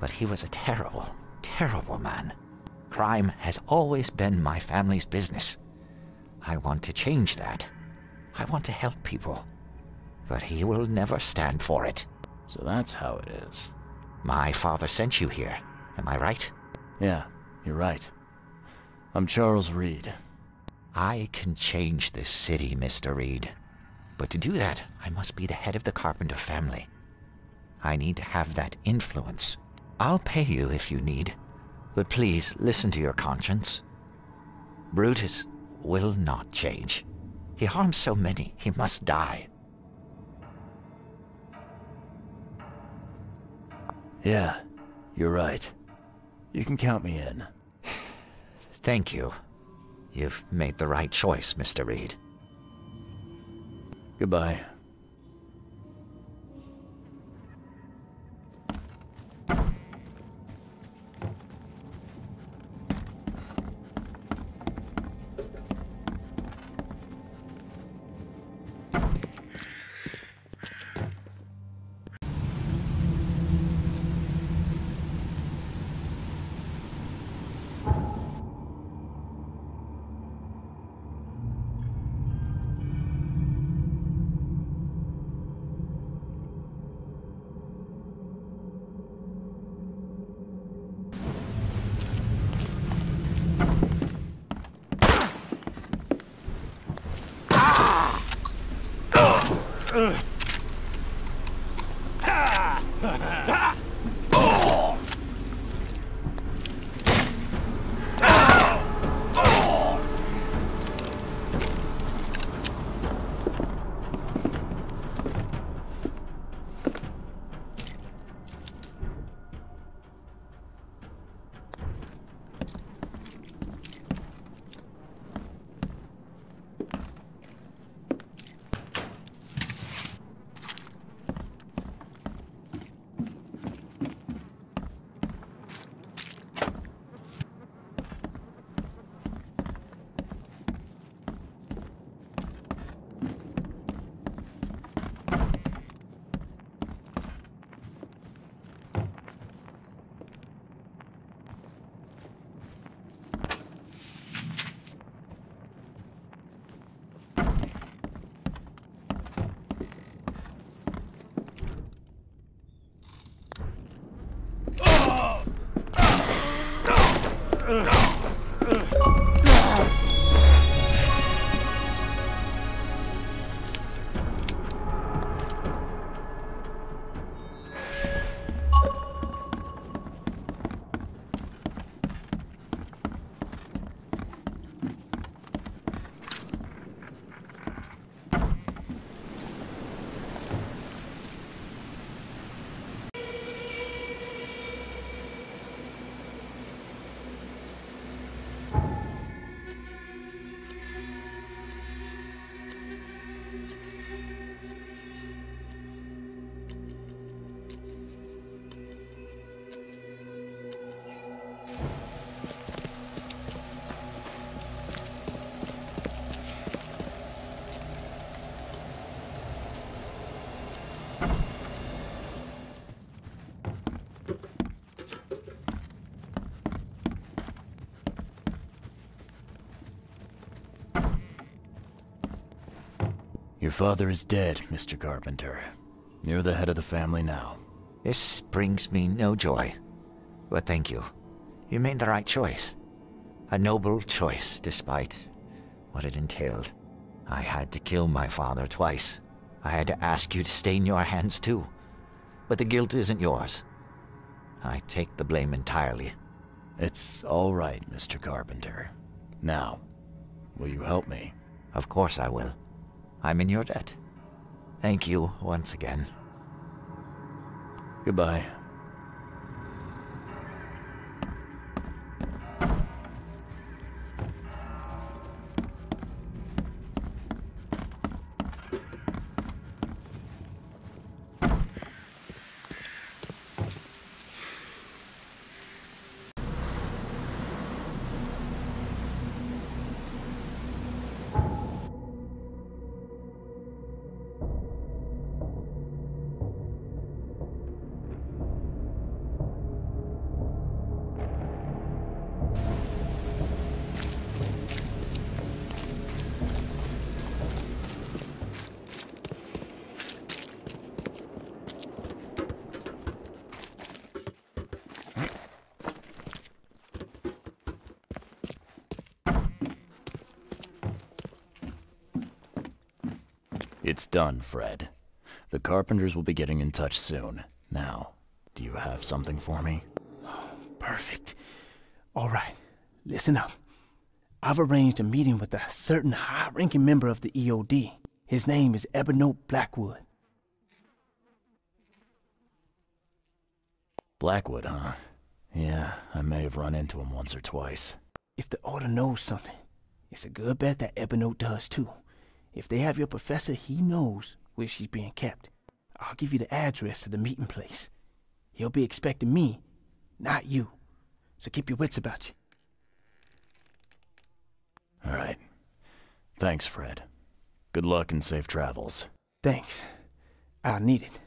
But he was a terrible, terrible man. Crime has always been my family's business. I want to change that. I want to help people. But he will never stand for it. So that's how it is. My father sent you here, am I right? Yeah, you're right. I'm Charles Reed. I can change this city, Mr. Reed. But to do that, I must be the head of the Carpenter family. I need to have that influence. I'll pay you if you need. But please, listen to your conscience. Brutus will not change. He harms so many, he must die. Yeah, you're right. You can count me in. Thank you. You've made the right choice, Mr. Reed. Goodbye. Your father is dead, Mr. Carpenter. You're the head of the family now. This brings me no joy. But thank you. You made the right choice. A noble choice, despite what it entailed. I had to kill my father twice. I had to ask you to stain your hands too. But the guilt isn't yours. I take the blame entirely. It's all right, Mr. Carpenter. Now, will you help me? Of course I will. I'm in your debt. Thank you once again. Goodbye. It's done, Fred. The Carpenters will be getting in touch soon. Now, do you have something for me? Perfect. All right, listen up. I've arranged a meeting with a certain high-ranking member of the EOD. His name is Ebony Blackwood. Blackwood, huh? Yeah, I may have run into him once or twice. If the Order knows something, it's a good bet that Ebony does too. If they have your professor, he knows where she's being kept. I'll give you the address of the meeting place. He'll be expecting me, not you. So keep your wits about you. All right. Thanks, Fred. Good luck and safe travels. Thanks. I'll need it.